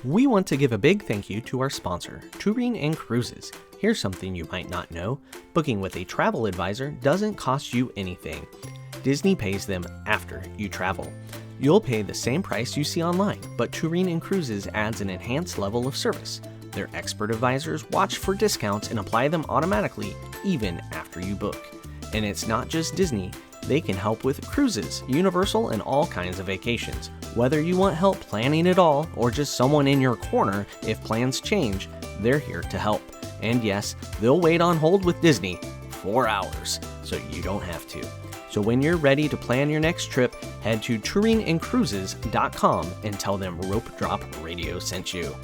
We want to give a big thank you to our sponsor, Touring and Cruises. Here's something you might not know. Booking with a travel advisor doesn't cost you anything. Disney pays them after you travel. You'll pay the same price you see online, but Touring and Cruises adds an enhanced level of service. Their expert advisors watch for discounts and apply them automatically, even after you book. And it's not just Disney. They can help with cruises, Universal, and all kinds of vacations. Whether you want help planning it all or just someone in your corner if plans change, they're here to help. And yes, they'll wait on hold with Disney 4 hours, so you don't have to. So when you're ready to plan your next trip, head to touringandcruises.com and tell them Rope Drop Radio sent you.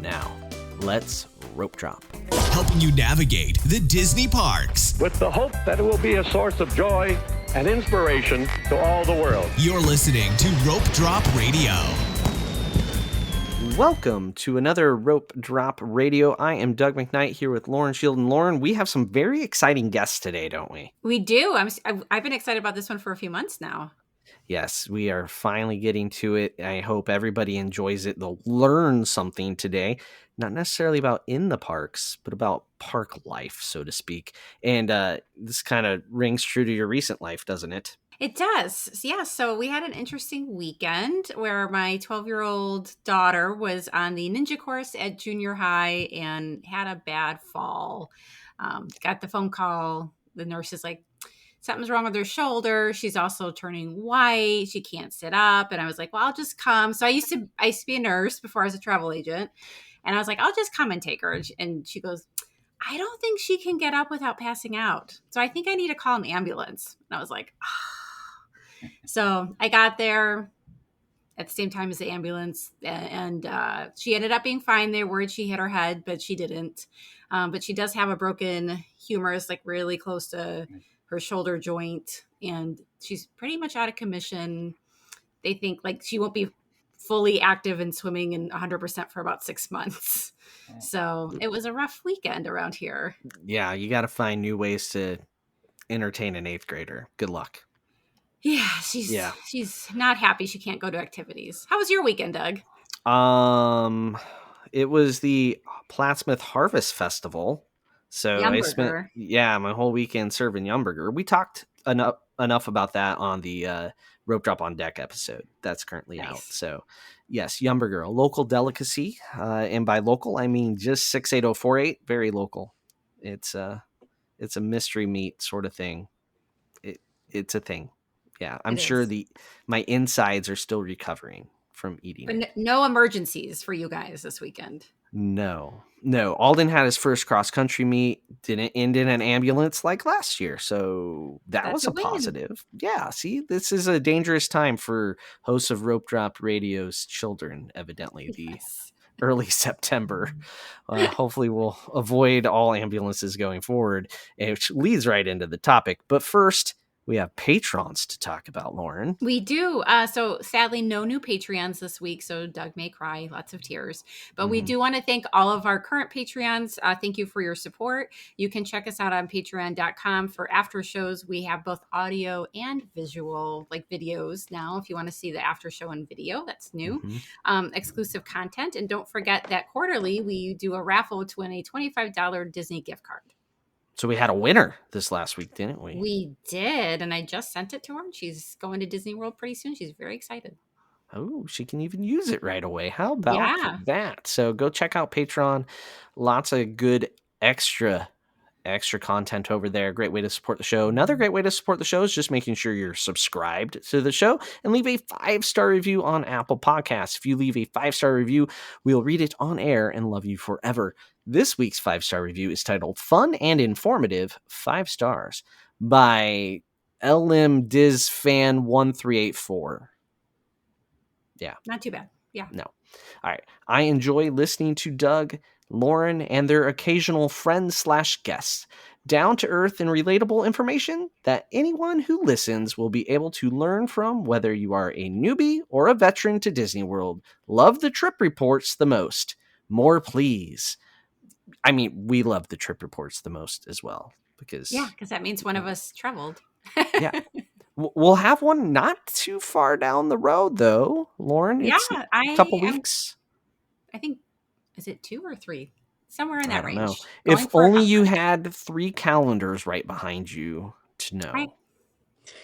Now, let's rope drop. Helping you navigate the Disney parks. With the hope that it will be a source of joy and inspiration to all the world. You're listening to Rope Drop Radio. Welcome to another Rope Drop Radio. I am Doug McKnight here with Lauren Shield. And Lauren, we have some very exciting guests today, don't we? We do. I've been excited about this one for a few months now. Yes, we are finally getting to it. I hope everybody enjoys it. They'll learn something today, not necessarily about in the parks, but about park life, so to speak. And this kind of rings true to your recent life, doesn't it? It does. Yeah. So we had an interesting weekend where my 12-year-old daughter was on the ninja course at junior high and had a bad fall. Got the phone call. The nurse is like, something's wrong with her shoulder. She's also turning white. She can't sit up. And I was like, well, I'll just come. So I used to be a nurse before I was a travel agent. And I was like, I'll just come and take her. And she goes, I don't think she can get up without passing out. So I think I need to call an ambulance. And I was like, ah. So I got there at the same time as the ambulance. And she ended up being fine. They were worried she hit her head, but she didn't. But she does have a broken humerus, like really close to her shoulder joint, and she's pretty much out of commission. They think like she won't be fully active in swimming and 100% for about 6 months. So it was a rough weekend around here. Yeah, you got to find new ways to entertain an 8th grader. Good luck. Yeah, she's not happy she can't go to activities. How was your weekend, Doug? It was the Plattsmouth Harvest Festival. So I spent, my whole weekend serving Yumburger. We talked enough about that on the Rope Drop on Deck episode that's currently out. So yes, Yumburger, a local delicacy. And by local, I mean just 68048, very local. It's a mystery meat sort of thing. It's a thing. Yeah, I'm sure my insides are still recovering from eating it. But no emergencies for you guys this weekend. No. Alden had his first cross-country meet, didn't end in an ambulance like last year, so that's was a positive. Yeah, see, this is a dangerous time for hosts of Rope Drop Radio's children, evidently, the early September. Hopefully we'll avoid all ambulances going forward, which leads right into the topic. But first, we have patrons to talk about, Lauren. We do. So sadly, no new Patreons this week. So Doug may cry, lots of tears. But we do want to thank all of our current Patreons. Thank you for your support. You can check us out on patreon.com for after shows. We have both audio and visual, like videos now. If you want to see the after show in video, that's new. Exclusive content. And don't forget that quarterly, we do a raffle to win a $25 Disney gift card. So we had a winner this last week, didn't we? We did, and I just sent it to her. She's going to Disney World pretty soon. She's very excited. Oh, she can even use it right away. How about that? So go check out Patreon. Lots of good extra content over there. Great way to support the show. Another great way to support the show is just making sure you're subscribed to the show and leave a 5-star review on Apple Podcasts. If you leave a 5-star review, we'll read it on air and love you forever. This week's 5-star review is titled Fun and Informative, 5 stars, by LMDizFan1384. Yeah. Not too bad. Yeah. No. All right. I enjoy listening to Doug, Lauren, and their occasional friends/guests. Down to earth and relatable information that anyone who listens will be able to learn from, whether you are a newbie or a veteran to Disney World. Love the trip reports the most. More, please. I mean, we love the trip reports the most as well. Because that means one of us traveled. Yeah. We'll have one not too far down the road, though, Lauren. It's a couple weeks. I think, is it 2 or 3? Somewhere in I that don't know. range. If Going for only you 100. had 3 calendars right behind you to I know.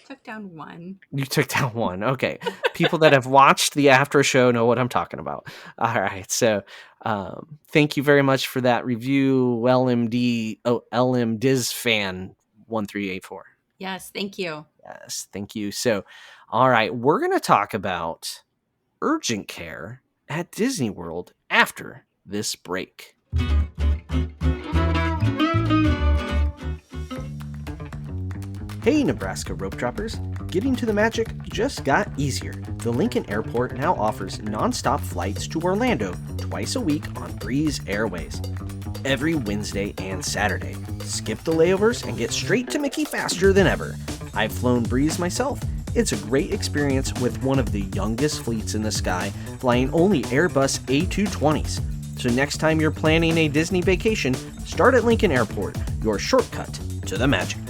took down 1. You took down 1. Okay. People that have watched the after show know what I'm talking about. All right. So, thank you very much for that review, LM Diz fan 1384. Yes, thank you. Yes, thank you. So, all right, we're going to talk about urgent care at Disney World after this break. Hey, Nebraska rope droppers! Getting to the magic just got easier. The Lincoln Airport now offers nonstop flights to Orlando twice a week on Breeze Airways. Every Wednesday and Saturday. Skip the layovers and get straight to Mickey faster than ever. I've flown Breeze myself. It's a great experience with one of the youngest fleets in the sky, flying only Airbus A220s. So next time you're planning a Disney vacation, start at Lincoln Airport, your shortcut to the magic.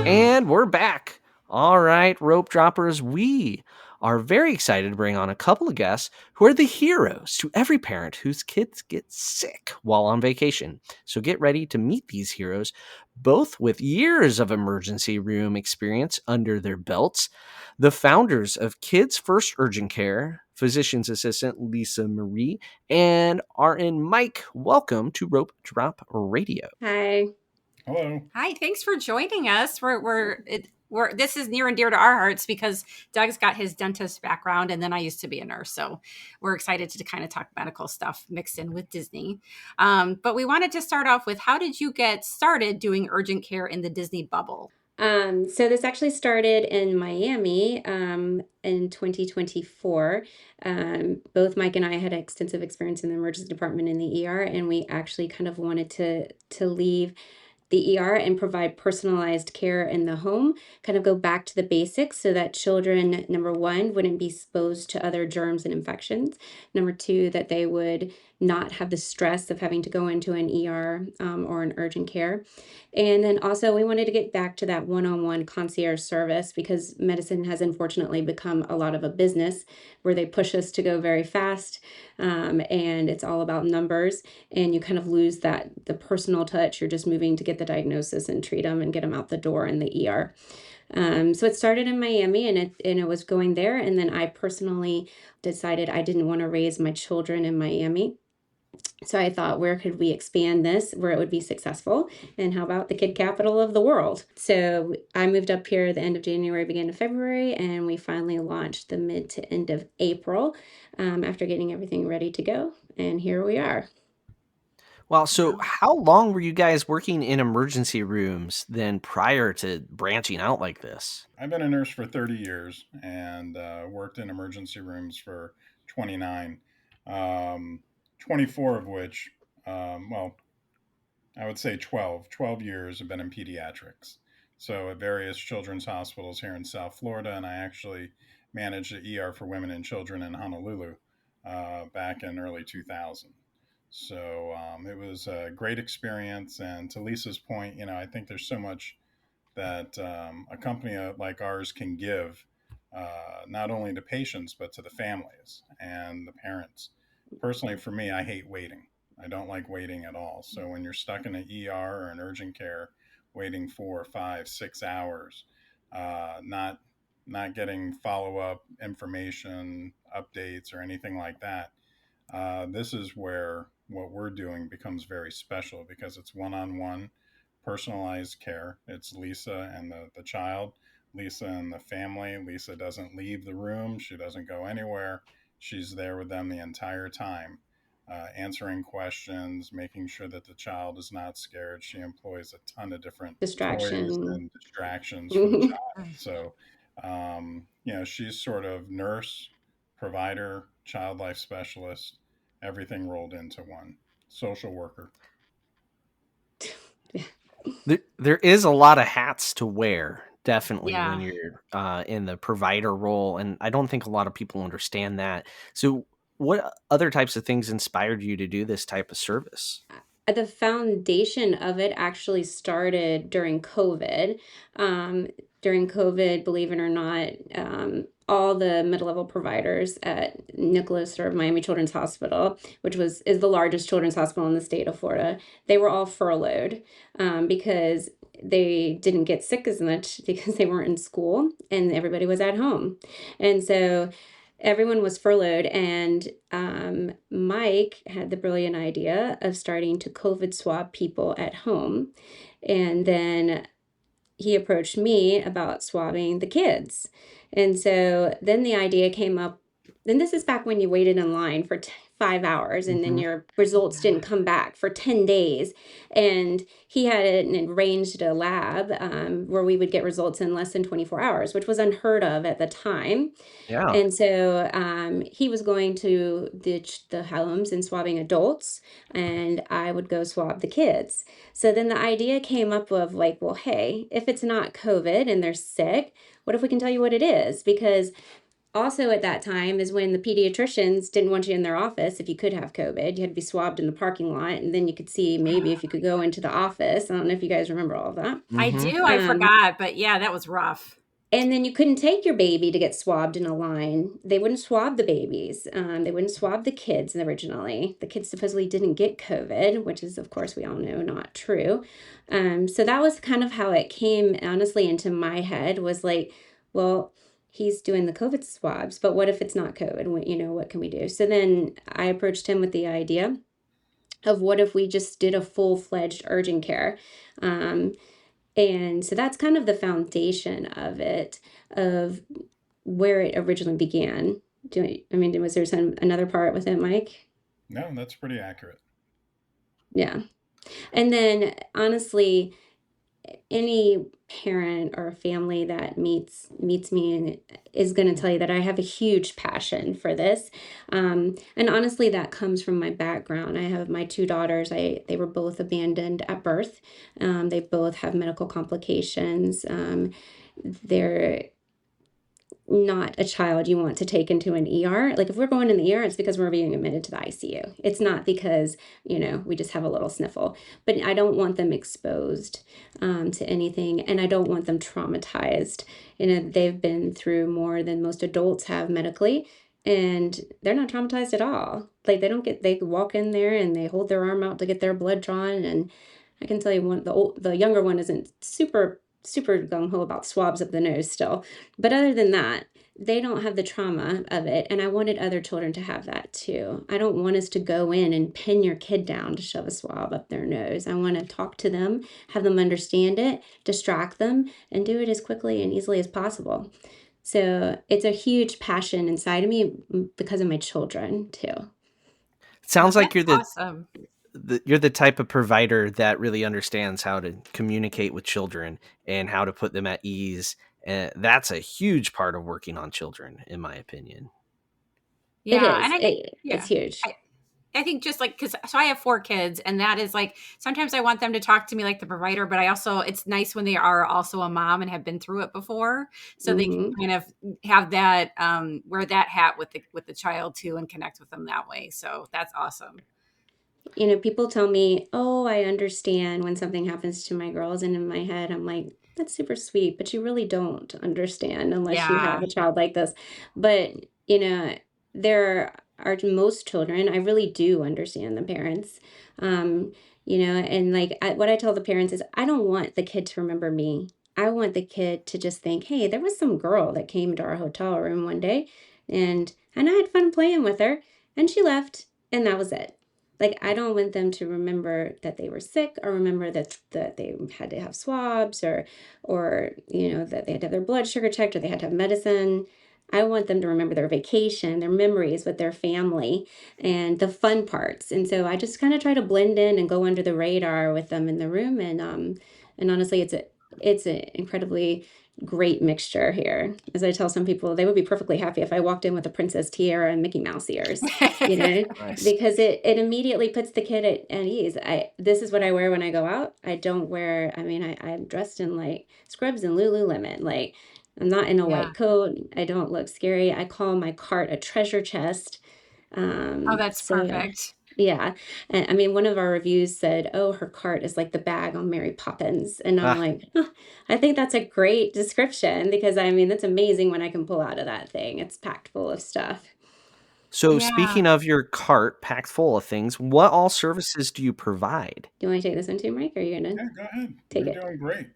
And we're back. All right, rope droppers, we are very excited to bring on a couple of guests who are the heroes to every parent whose kids get sick while on vacation. So get ready to meet these heroes, both with years of emergency room experience under their belts. The founders of Kids First Urgent Care, physician's assistant Lisa Marie, and RN Mike. Welcome to Rope Drop Radio. Hi. Hello. Hi, thanks for joining us. We're this is near and dear to our hearts because Doug's got his dentist background, and then I used to be a nurse, so we're excited to kind of talk medical stuff mixed in with Disney. But we wanted to start off with, how did you get started doing urgent care in the Disney bubble? So this actually started in Miami in 2024. Both Mike and I had extensive experience in the emergency department in the ER, and we actually kind of wanted to leave the ER and provide personalized care in the home, kind of go back to the basics so that children, number one, wouldn't be exposed to other germs and infections. Number two, that they would not have the stress of having to go into an ER or an urgent care. And then also, we wanted to get back to that one on one concierge service because medicine has unfortunately become a lot of a business where they push us to go very fast and it's all about numbers. And you kind of lose the personal touch. You're just moving to get the diagnosis and treat them and get them out the door in the ER. So it started in Miami and it was going there. And then I personally decided I didn't want to raise my children in Miami. So I thought, where could we expand this where it would be successful? And how about the kid capital of the world? So I moved up here the end of January, beginning of February, and we finally launched the mid to end of April after getting everything ready to go. And here we are. Wow. So how long were you guys working in emergency rooms then prior to branching out like this? I've been a nurse for 30 years and worked in emergency rooms for 29, 24 of which, well, I would say 12 years have been in pediatrics. So at various children's hospitals here in South Florida, and I actually managed the ER for women and children in Honolulu back in early 2000. So it was a great experience. And to Lisa's point, I think there's so much that a company like ours can give, not only to patients, but to the families and the parents. Personally, for me, I hate waiting. I don't like waiting at all. So when you're stuck in an ER or an urgent care, waiting 4, 5, 6 hours, not getting follow up information, updates, or anything like that, this is where what we're doing becomes very special because it's one on one personalized care. It's Lisa and the child, Lisa and the family. Lisa doesn't leave the room, she doesn't go anywhere. She's there with them the entire time, answering questions, making sure that the child is not scared. She employs a ton of different toys Distraction. and distractions for the child. So, she's sort of nurse, provider, child life specialist, everything rolled into one. Social worker. There is a lot of hats to wear, definitely, Yeah. when you're in the provider role. And I don't think a lot of people understand that. So what other types of things inspired you to do this type of service? The foundation of it actually started during COVID. during COVID, believe it or not, all the mid-level providers at Nicholas or Miami Children's Hospital, which is the largest children's hospital in the state of Florida, they were all furloughed because they didn't get sick as much because they weren't in school and everybody was at home. And so everyone was furloughed, and Mike had the brilliant idea of starting to COVID swab people at home. And then he approached me about swabbing the kids. And so then the idea came up. And this is back when you waited in line for 5 hours and then Hmm. your results didn't come back for 10 days. And he had arranged a lab where we would get results in less than 24 hours, which was unheard of at the time. Yeah. And so he was going to ditch the homes and swabbing adults, and I would go swab the kids. So then the idea came up of like, well, hey, if it's not COVID and they're sick, what if we can tell you what it is? Because also at that time is when the pediatricians didn't want you in their office if you could have COVID. You had to be swabbed in the parking lot, and then you could see maybe if you could go into the office. I don't know if you guys remember all of that. I Hmm. do. I forgot, but yeah, that was rough. And then you couldn't take your baby to get swabbed in a line. They wouldn't swab the babies. They wouldn't swab the kids originally. The kids supposedly didn't get COVID, which is, of course, we all know not true. So that was kind of how it came, honestly, into my head was like, well, he's doing the COVID swabs, but what if it's not COVID? What can we do? So then I approached him with the idea of what if we just did a full-fledged urgent care. And so that's kind of the foundation of it, of where it originally began. Was there another part with it, Mike? No, that's pretty accurate. Yeah. And then honestly, any parent or family that meets me and is going to tell you that I have a huge passion for this. And honestly, that comes from my background. I have my two daughters. They were both abandoned at birth. They both have medical complications. They're not a child you want to take into an ER. Like if we're going in the ER, it's because we're being admitted to the ICU. It's not because, we just have a little sniffle. But I don't want them exposed to anything, and I don't want them traumatized. They've been through more than most adults have medically, and they're not traumatized at all. Like they walk in there and they hold their arm out to get their blood drawn. And I can tell you the younger one isn't super gung-ho about swabs up the nose still. But other than that, they don't have the trauma of it. And I wanted other children to have that too. I don't want us to go in and pin your kid down to shove a swab up their nose. I want to talk to them, have them understand it, distract them, and do it as quickly and easily as possible. So it's a huge passion inside of me because of my children too. Sounds like That's awesome. you're the type of provider that really understands how to communicate with children and how to put them at ease. And that's a huge part of working on children, in my opinion. It Yeah, is. and I think It's huge. I think just like because I have 4 kids, and that is like sometimes I want them to talk to me like the provider, but I also it's nice when they are also a mom and have been through it before, so they can kind of have that wear that hat with the child too and connect with them that way. So that's awesome. People tell me, oh, I understand when something happens to my girls. And in my head, I'm like, that's super sweet, but you really don't understand unless you have Yeah, a child like this. But, there are most children, I really do understand the parents. Um, and like what I tell the parents is, I don't want the kid to remember me. I want the kid to just think, hey, there was some girl that came to our hotel room one day and I had fun playing with her and she left and that was it. Like, I don't want them to remember that they were sick or remember that they had to have swabs or that they had to have their blood sugar checked or they had to have medicine. I want them to remember their vacation, their memories with their family, and the fun parts. And so I just kind of try to blend in and go under the radar with them in the room. And honestly, it's an incredibly great mixture here. As I tell some people, they would be perfectly happy if I walked in with a princess tiara and Mickey Mouse ears, you know, Nice. because it immediately puts the kid at ease. This is what I wear when I go out. I don't wear, I'm dressed in like scrubs and Lululemon. Like, I'm not in a yeah. white coat. I don't look scary. I call my cart a treasure chest. Oh, that's So yeah. perfect. Yeah. And I mean, one of our reviews said, oh, her cart is like the bag on Mary Poppins. And I'm Ah, like, huh, I think that's a great description because I mean, that's amazing when I can pull out of that thing. It's packed full of stuff. so Yeah. speaking of your cart packed full of things, what all services do you provide? Do you want to take this one too, Mike? Or are you going to Yeah, go ahead. take You're it? doing great.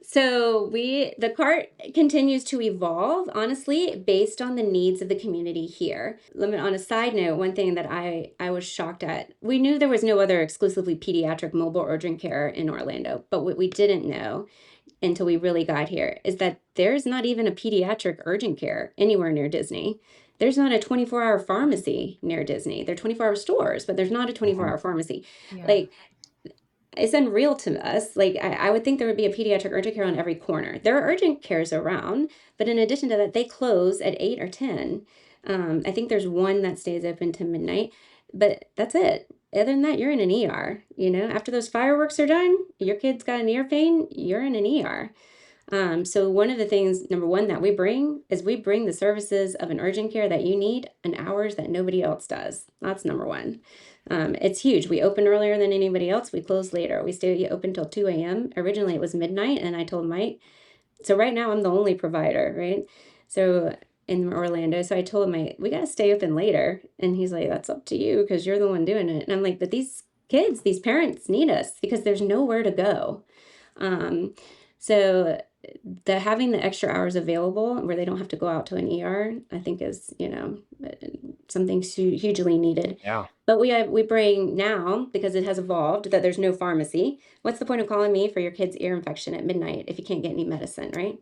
So the cart continues to evolve, honestly, based on the needs of the community here. On a side note, one thing that I was shocked at, we knew there was no other exclusively pediatric mobile urgent care in Orlando, but what we didn't know until we really got here is that there's not even a pediatric urgent care anywhere near Disney. There's not a 24-hour pharmacy near Disney. They're 24-hour stores, but there's not a 24-hour pharmacy. Yeah. Like, it's unreal to us. Like, I would think there would be a pediatric urgent care on every corner. There are urgent cares around, but in addition to that, they close at 8 or 10. I think there's one that stays open to midnight, but that's it. Other than that, you're in an ER. After those fireworks are done, your kid's got an ear pain, you're in an ER. So one of the things, number one, that we bring is we bring the services of an urgent care that you need in hours that nobody else does. That's number one. It's huge. We open earlier than anybody else. We close later. We stay open till 2 a.m. Originally, it was midnight, and I told Mike, so right now I'm the only provider, right? So in Orlando, so I told him, we got to stay open later. And he's like, that's up to you because you're the one doing it. And I'm like, but these kids, these parents need us because there's nowhere to go. So having the extra hours available where they don't have to go out to an ER, I think is, something hugely needed. Yeah. But we bring now, because it has evolved, that there's no pharmacy. What's the point of calling me for your kid's ear infection at midnight if you can't get any medicine, right?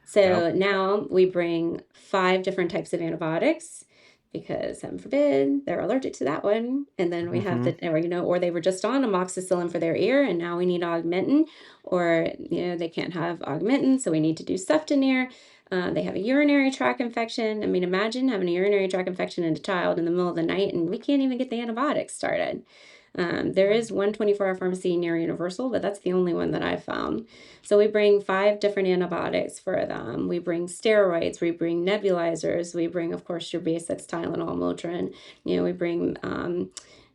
So now we bring 5 different types of antibiotics because heaven forbid they're allergic to that one. And then we have or they were just on amoxicillin for their ear and now we need augmentin, or, they can't have augmentin. So we need to do Ceftonir. They have a urinary tract infection. I mean, imagine having a urinary tract infection in a child in the middle of the night and we can't even get the antibiotics started. There is one 24-hour pharmacy near Universal, but that's the only one that I've found. So we bring 5 different antibiotics for them. We bring steroids, we bring nebulizers, we bring, of course, your basics, Tylenol, Motrin. We bring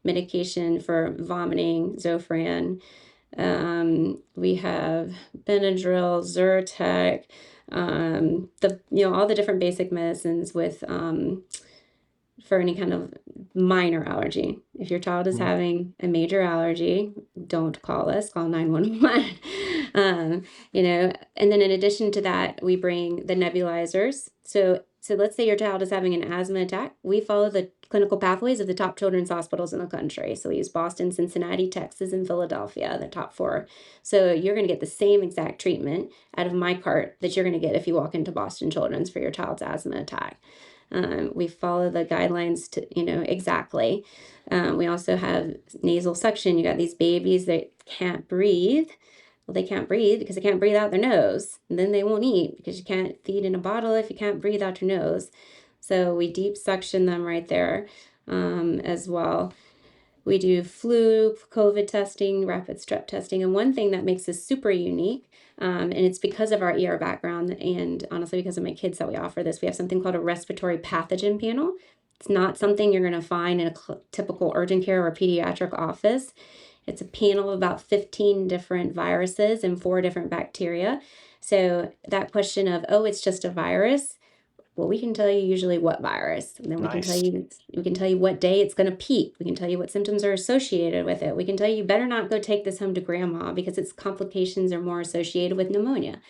medication for vomiting, Zofran. We have Benadryl, Zyrtec, all the different basic medicines with for any kind of minor allergy. If your child is having a major allergy, don't call us, call 911. And then in addition to that, we bring the nebulizers. So let's say your child is having an asthma attack. We follow the clinical pathways of the top children's hospitals in the country. So we use Boston, Cincinnati, Texas, and Philadelphia, the top 4. So you're going to get the same exact treatment out of my cart that you're going to get if you walk into Boston Children's for your child's asthma attack. We follow the guidelines to, exactly. We also have nasal suction. You got these babies that can't breathe. Well, they can't breathe because they can't breathe out their nose. And then they won't eat because you can't feed in a bottle if you can't breathe out your nose. So we deep suction them right there as well. We do flu, COVID testing, rapid strep testing. And one thing that makes us super unique, and it's because of our ER background and honestly because of my kids that we offer this, we have something called a respiratory pathogen panel. It's not something you're going to find in a typical urgent care or pediatric office. It's a panel of about 15 different viruses and 4 different bacteria. So that question of, it's just a virus, well, we can tell you usually what virus, and then we can tell you what day it's going to peak. We can tell you what symptoms are associated with it. We can tell you better not go take this home to grandma because its complications are more associated with pneumonia.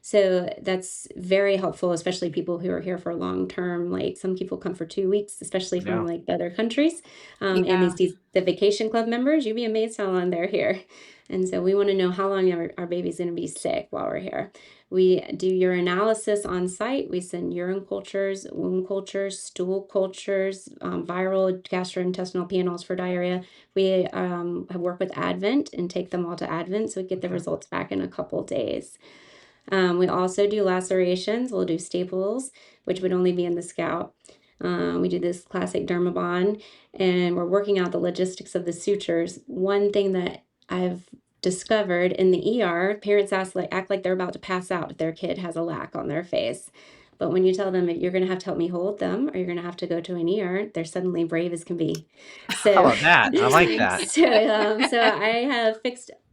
So that's very helpful, especially people who are here for long term. Like some people come for 2 weeks, especially from like other countries. And the vacation club members, you'd be amazed how long they're here. And so we want to know how long our baby's going to be sick while we're here. We do urinalysis on site. We send urine cultures, wound cultures, stool cultures, viral gastrointestinal panels for diarrhea. We have worked with Advent and take them all to Advent so we get the results back in a couple days. We also do lacerations. We'll do staples, which would only be in the scalp. We do this classic Dermabond, and we're working out the logistics of the sutures. One thing that I've discovered in the ER, parents act like they're about to pass out if their kid has a lac on their face. But when you tell them you're going to have to help me hold them or you're going to have to go to an ER, they're suddenly brave as can be. How So, about that? I like that. so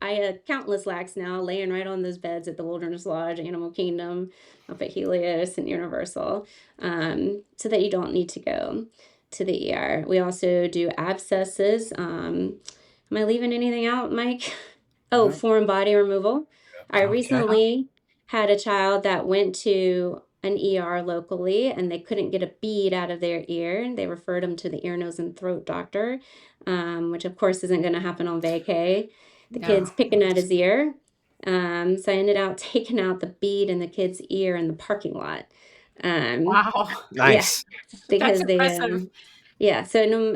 I have countless lacs now laying right on those beds at the Wilderness Lodge, Animal Kingdom, up at Helios and Universal, so that you don't need to go to the ER. We also do abscesses. Am I leaving anything out, Mike? Oh, No. foreign body removal. I Okay. recently had a child that went to an ER locally and they couldn't get a bead out of their ear. They referred him to the ear, nose, and throat doctor, which of course isn't going to happen on vacay. The No. kid's picking at his ear. So I ended up taking out the bead in the kid's ear in the parking lot. Wow. Yeah, Nice. That's because impressive. yeah, so no,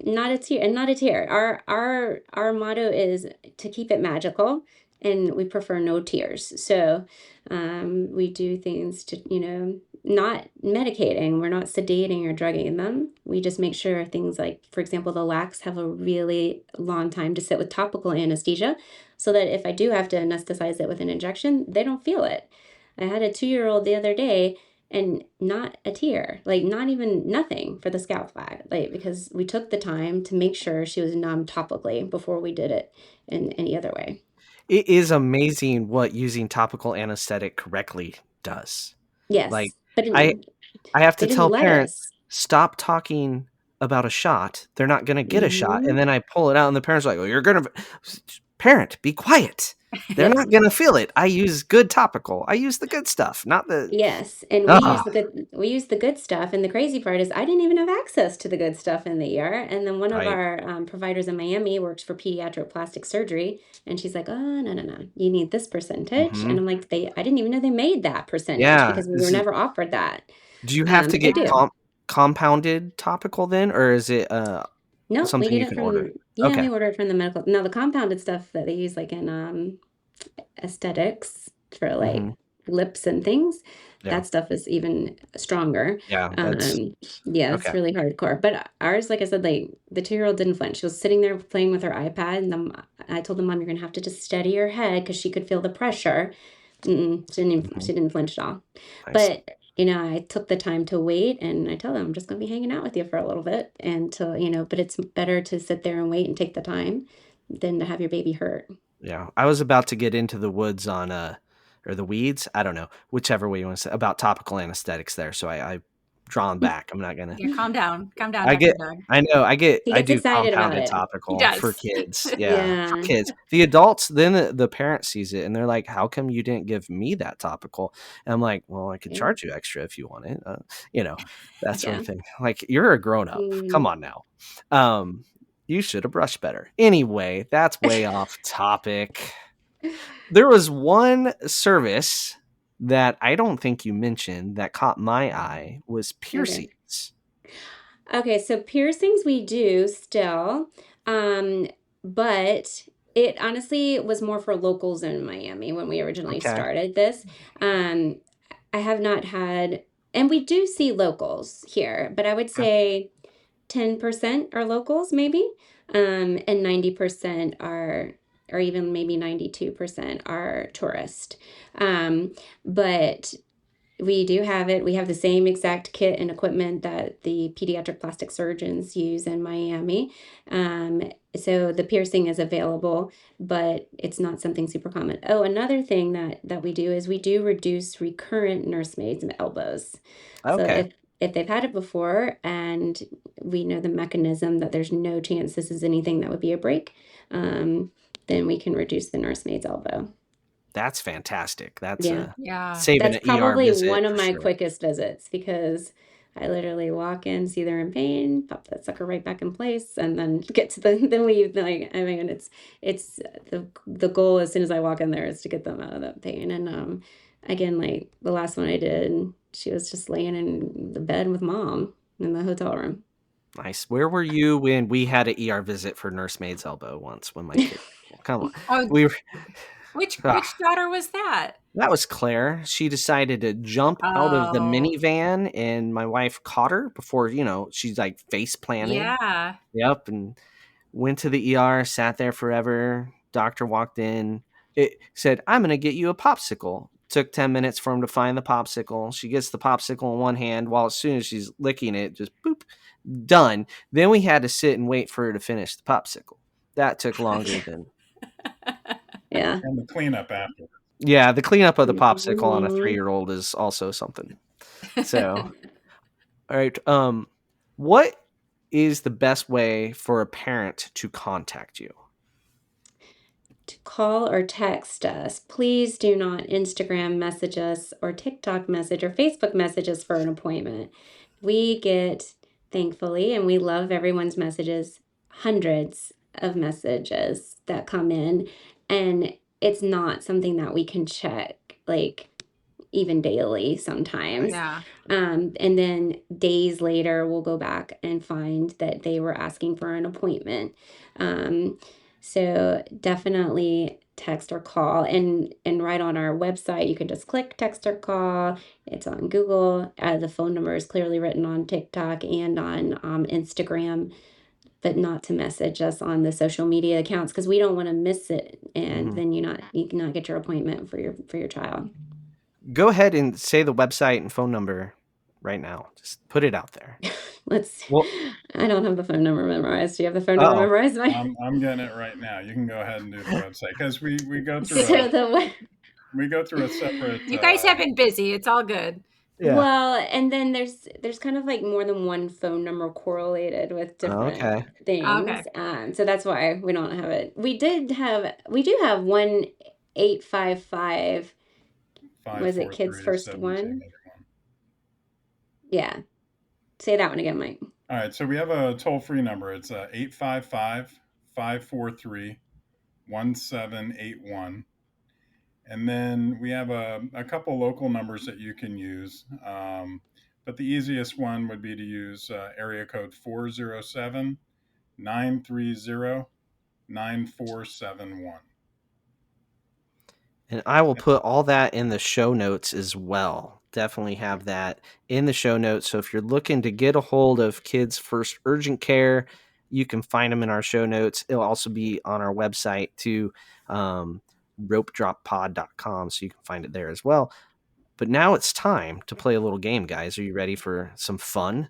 not a tear, and not a tear. Our motto is to keep it magical, and we prefer no tears. So, we do things to, not medicating. We're not sedating or drugging them. We just make sure things like, for example, the lacs have a really long time to sit with topical anesthesia, so that if I do have to anesthetize it with an injection, they don't feel it. I had a 2-year-old the other day and not a tear, like not even nothing for the scalp flag, like because we took the time to make sure she was numb topically before we did it in any other way. It is amazing what using topical anesthetic correctly does. Like Yes, but I I have to they didn't tell let parents, us. stop talking about a shot. They're not going to get a shot. And Hmm. then I pull it out and the parents are like, "Oh, you're going to parent, be quiet. They're Yep. not going to feel it. I use good topical. I use the good stuff, not the Yes, and ah, we use the good stuff, and the crazy part is I didn't even have access to the good stuff in the ER. And then one of right. our providers in Miami works for pediatric plastic surgery, and she's like, "Oh, no, no, no, you need this percentage." And Mhm. I'm like, I didn't even know they made that percentage Yeah. because we were never offered that. Do you have to But they get do. compounded topical then, or is it No, we something get you it can order? from, yeah, Okay. we order it from the medical. Now the compounded stuff that they use like in aesthetics for like Mhm. lips and things, Yeah. that stuff is even stronger. Yeah, that's Um, yeah, it's okay. really hardcore. But ours, like I said, like the 2-year-old didn't flinch. She was sitting there playing with her iPad, and I told the mom, "You're gonna have to just steady your head because she could feel the pressure." Mhm. She didn't flinch at all. Nice. But I took the time to wait, and I tell them, "I'm just gonna be hanging out with you for a little bit," and but it's better to sit there and wait and take the time than to have your baby hurt. Yeah, I was about to get into the woods on or the weeds, I don't know, whichever way you want to say about topical anesthetics there. So I drawn back. I'm not gonna. Yeah, calm down, I Dr. get. Doug. I know. He I gets do excited about compounded it. He topical for does. kids. Yeah, for Yeah, kids. The adults, then the parent sees it and they're like, "How come you didn't give me that topical?" And I'm like, "Well, I could yeah, charge you extra if you want it." You know, that sort yeah. of thing. Like you're a grown up. Come Mm. on now. Um, you should have brushed better. Anyway, that's way off topic. There was one service that I don't think you mentioned that caught my eye was Okay. piercings. Okay, so piercings we do still, um, but it honestly was more for locals in Miami when we originally Okay. started this. Um, I have not had, and we do see locals here, but I would Okay. say 10% are locals, maybe, and 90% are, or even maybe 92% are tourist. But we do have it. We have the same exact kit and equipment that the pediatric plastic surgeons use in Miami. So the piercing is available, but it's not something super common. Oh, another thing that we do is we do reduce recurrent nursemaids' elbows. So Okay. if they've had it before and we know the mechanism that there's no chance this is anything that would be a break, then we can reduce the nursemaid's elbow. That's fantastic. That's Yeah. Yeah. saving That's an ER probably visit one of for my sure. quickest visits because I literally walk in, see they're in pain, pop that sucker right back in place, and then get to then leave. Like, I mean, it's the goal as soon as I walk in there is to get them out of that pain. And again, like the last one I did, she was just laying in the bed with mom in the hotel room. Nice. Where were you when we had an ER visit for nursemaid's elbow once when my kid? Come on, Oh, we were. Ah, which daughter was that? that was Claire. She decided to jump out of the Oh, minivan, and my wife caught her before she's like face planted. yeah. Yep, and went to the ER, sat there forever. Doctor walked in. It said, "I'm going to get you a popsicle." Took 10 minutes for him to find the popsicle. She gets the popsicle in one hand while as soon as she's licking it, just boop, done. Then we had to sit and wait for her to finish the popsicle. That took longer than... Yeah. And the cleanup after. Yeah, the cleanup of the popsicle on a Mhm. 3-year-old is also something. So, all right. What is the best way for a parent to contact you? To call or text us. Please do not Instagram message us or TikTok message or Facebook message us for an appointment. We get, thankfully, and we love everyone's messages, hundreds of messages that come in, and it's not something that we can check like even daily sometimes. Yeah. And then days later, we'll go back and find that they were asking for an appointment. So definitely text or call, and right on our website, you can just click text or call. It's on Google. The phone number is clearly written on TikTok and on Instagram, but not to message us on the social media accounts because we don't want to miss it, and then you cannot get your appointment for your child. Go ahead and say the website and phone number right now. Just put it out there. Well, I don't have the phone number memorized. Do you have the phone number uh-oh. memorized? I'm getting it right now. You can go ahead and do the website because we go through So we go through a separate. You guys have been busy. It's all good. Yeah. Well, and then there's kind of like more than one phone number correlated with different Okay. things. So that's why we don't have it. We do have 1-855. Was it Kids First One? Yeah. Say that one again, Mike. All right. So we have a toll-free number. It's 855-543-1781. And then we have a couple local numbers that you can use. But the easiest one would be to use area code 407-930-9471. And I will put all that in the show notes as well. Definitely have that in the show notes. So if you're looking to get a hold of Kids First Urgent Care, you can find them in our show notes. It'll also be on our website too, ropedroppod.com, so you can find it there as well. But now it's time to play a little game, guys. Are you ready for some fun?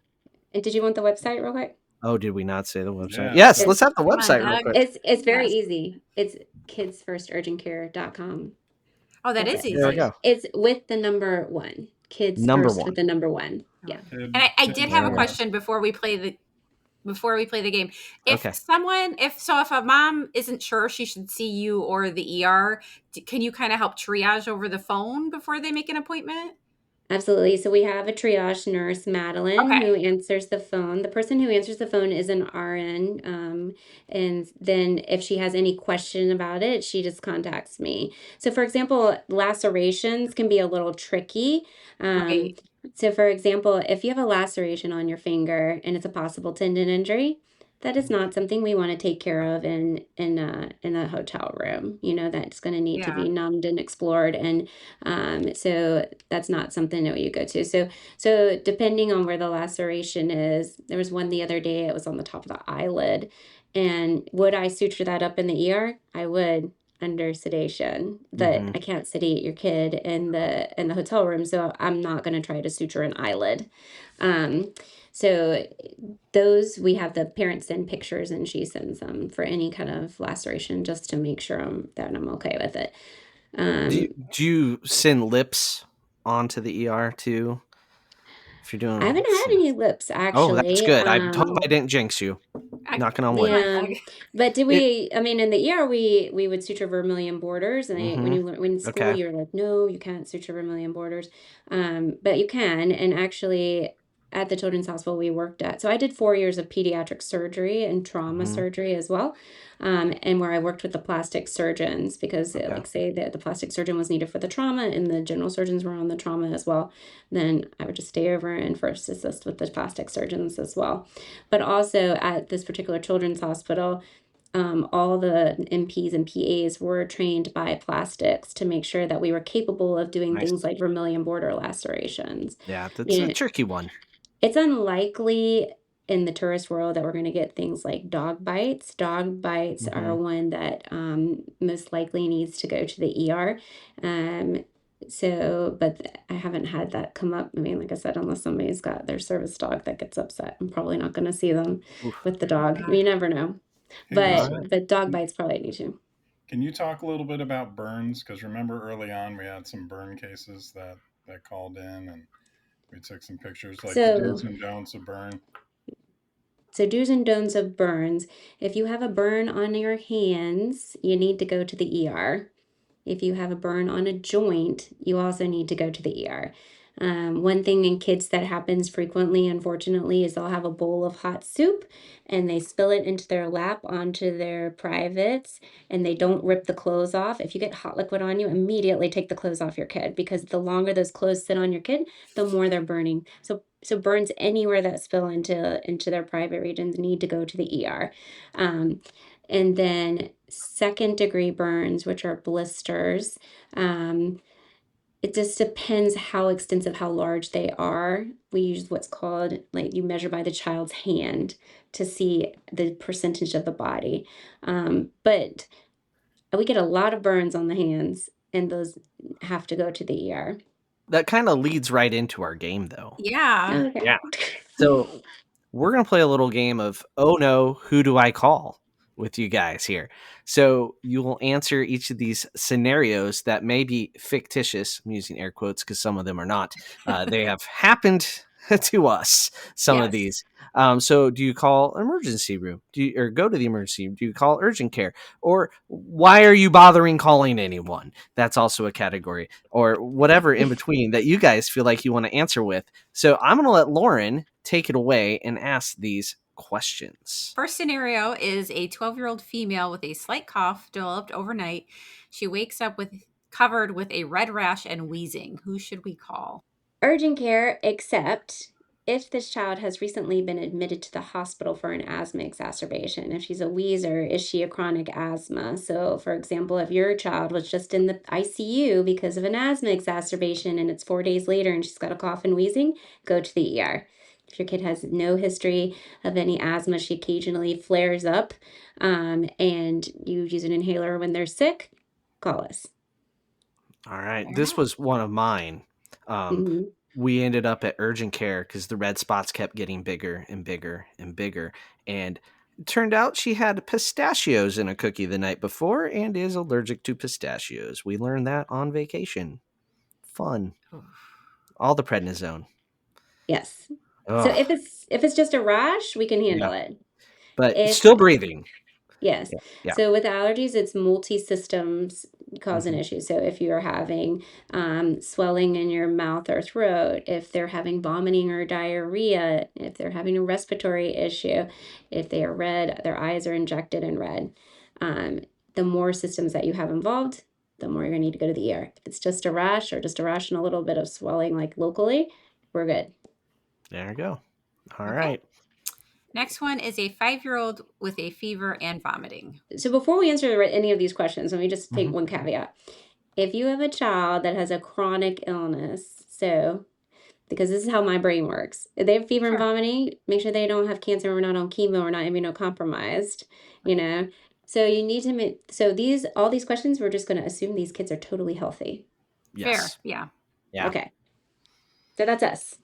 And did you want the website real quick? Oh, did we not say the website? Yeah. Yes, let's have the website real quick. It's very easy. It's kidsfirsturgentcare.com. Oh, that is easy. There we go. It's with the number 1. Kids Number first 1. with the number 1. Yeah. And I did have a question before we play the game. If a mom isn't sure she should see you or the ER, can you kind of help triage over the phone before they make an appointment? Absolutely. So we have a triage nurse, Madeline, Okay. who answers the phone. The person who answers the phone is an RN. And then if she has any question about it, she just contacts me. So for example, lacerations can be a little tricky. Okay. So for example, if you have a laceration on your finger and it's a possible tendon injury, that is not something we want to take care of in a hotel room. That's going to need to be numbed and explored, and so that's not something that you go to. So depending on where the laceration is, there was one the other day. It was on the top of the eyelid, and would I suture that up in the ER? I would, under sedation, but I can't sedate your kid in the hotel room, so I'm not going to try to suture an eyelid. So those, we have the parents send pictures and she sends them for any kind of laceration just to make sure that I'm okay with it. Do you send lips onto the ER too? If you're doing, I haven't had any lips, actually. Oh, that's good. I hope I didn't jinx you. Knocking on wood. Yeah, but did we? I mean, in the ER, we would suture vermilion borders, and when in school, you're like, no, you can't suture vermilion borders, but you can. And actually, at the Children's Hospital we worked at, so I did 4 years of pediatric surgery and trauma surgery as well, and where I worked with the plastic surgeons because, like, say that the plastic surgeon was needed for the trauma and the general surgeons were on the trauma as well, then I would just stay over and first assist with the plastic surgeons as well. But also at this particular children's hospital, all the MPs and PAs were trained by plastics to make sure that we were capable of doing things like vermilion border lacerations. Yeah, that's a tricky one. It's unlikely in the tourist world that we're going to get things like dog bites. Dog bites are one that most likely needs to go to the ER. So, but I haven't had that come up. I mean, like I said, unless somebody's got their service dog that gets upset, I'm probably not going to see them Oof. with the dog. You never know. Hey, All Lisa, right. But dog bites probably need to. can you talk a little bit about burns? Because remember early on we had some burn cases that called in, and we took some pictures, like the So, do's and don'ts of burn. so do's and don'ts of burns. If you have a burn on your hands, you need to go to the ER. If you have a burn on a joint, you also need to go to the ER. One thing in kids that happens frequently, unfortunately, is they'll have a bowl of hot soup and they spill it into their lap onto their privates and they don't rip the clothes off. If you get hot liquid on you, immediately take the clothes off your kid because the longer those clothes sit on your kid, the more they're burning. So burns anywhere that spill into their private regions need to go to the ER. Um, and then second degree burns, which are blisters. It just depends how extensive, how large they are. We use what's called, like, you measure by the child's hand to see the percentage of the body. But we get a lot of burns on the hands, and those have to go to the ER. That kind of leads right into our game, though. Yeah. Okay. Yeah. So we're going to play a little game of, oh no, who do I call with you guys here? So you will answer each of these scenarios that may be fictitious. I'm using air quotes because some of them are not. They have happened to us, some of Yes. these. So do you call an emergency room? Or go to the emergency room? Do you call urgent care? Or why are you bothering calling anyone? That's also a category. Or whatever in between that you guys feel like you want to answer with. So I'm going to let Lauren take it away and ask these questions. First scenario is a 12-year-old female with a slight cough developed overnight. She wakes up covered with a red rash and wheezing. Who should we call? Urgent care, except if this child has recently been admitted to the hospital for an asthma exacerbation. If she's a wheezer, is she a chronic asthma? So, for example, if your child was just in the ICU because of an asthma exacerbation and it's 4 days later and she's got a cough and wheezing, go to the ER. If your kid has no history of any asthma, she occasionally flares up, and you use an inhaler when they're sick, call us. All right. Fair This enough. was one of mine. Mhm. We ended up at urgent care because the red spots kept getting bigger and bigger and bigger. And it turned out she had pistachios in a cookie the night before and is allergic to pistachios. We learned that on vacation. Fun. All the prednisone. Yes. So Oh, if it's just a rash, we can yeah. handle it. But If still breathing. Yes. Yeah. Yeah. So with allergies, it's multi-systems cause an Mhm. issue. So if you're having swelling in your mouth or throat, if they're having vomiting or diarrhea, if they're having a respiratory issue, if they are red, their eyes are injected in red, um, the more systems that you have involved, the more you're going to need to go to the ER. If it's just a rash or just a rash and a little bit of swelling, like locally, we're good. There you go. All Okay. right. Next one is a 5-year-old with a fever and vomiting. So before we answer any of these questions, let me just take Mhm. one caveat. If you have a child that has a chronic illness, so because this is how my brain works, if they have fever and Sure. vomiting, make sure they don't have cancer, we're not on chemo, we're not immunocompromised, you know. So you need to make so these all these questions, we're just going to assume these kids are totally healthy. Fair. Yes. Yeah. Yeah. Okay. So that's us.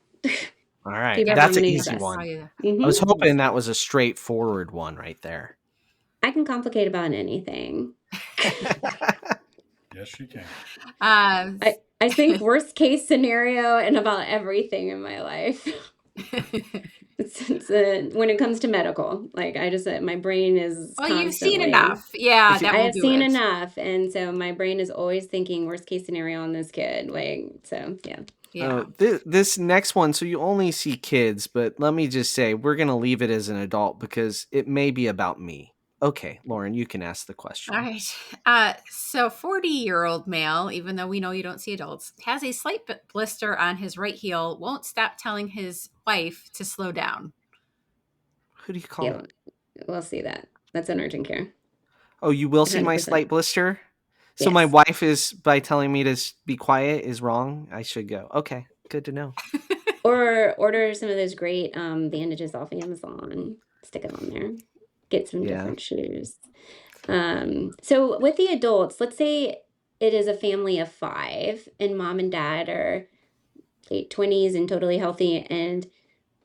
All right. Fever, Yep. That's an vomiting is easy That's us. how one. you. I was hmm hoping that was a straightforward one right there. I can complicate about anything. Yes, you can. I think worst case scenario and about everything in my life. When it comes to medical, like I just my brain is Well, you've seen constantly. enough. Yeah, If you, that I will have do seen it. enough, and so my brain is always thinking worst case scenario on this kid. Like so, yeah. Yeah. this next one, so you only see kids, but let me just say, we're going to leave it as an adult because it may be about me. Okay, Lauren, you can ask the question. All right. So 40-year-old male, even though we know you don't see adults, has a slight blister on his right heel, won't stop telling his wife to slow down. Who do you call? Yeah, we'll see that. That's an urgent care. Oh, you will see my 100%. slight blister? So my Yes. wife is, by telling me to be quiet, is wrong? I should go. Okay, good to know. Or order some of those great bandages off Amazon. Stick it on there. Get some Yeah. different shoes. So with the adults, let's say it is a family of 5, and mom and dad are late 20s and totally healthy, and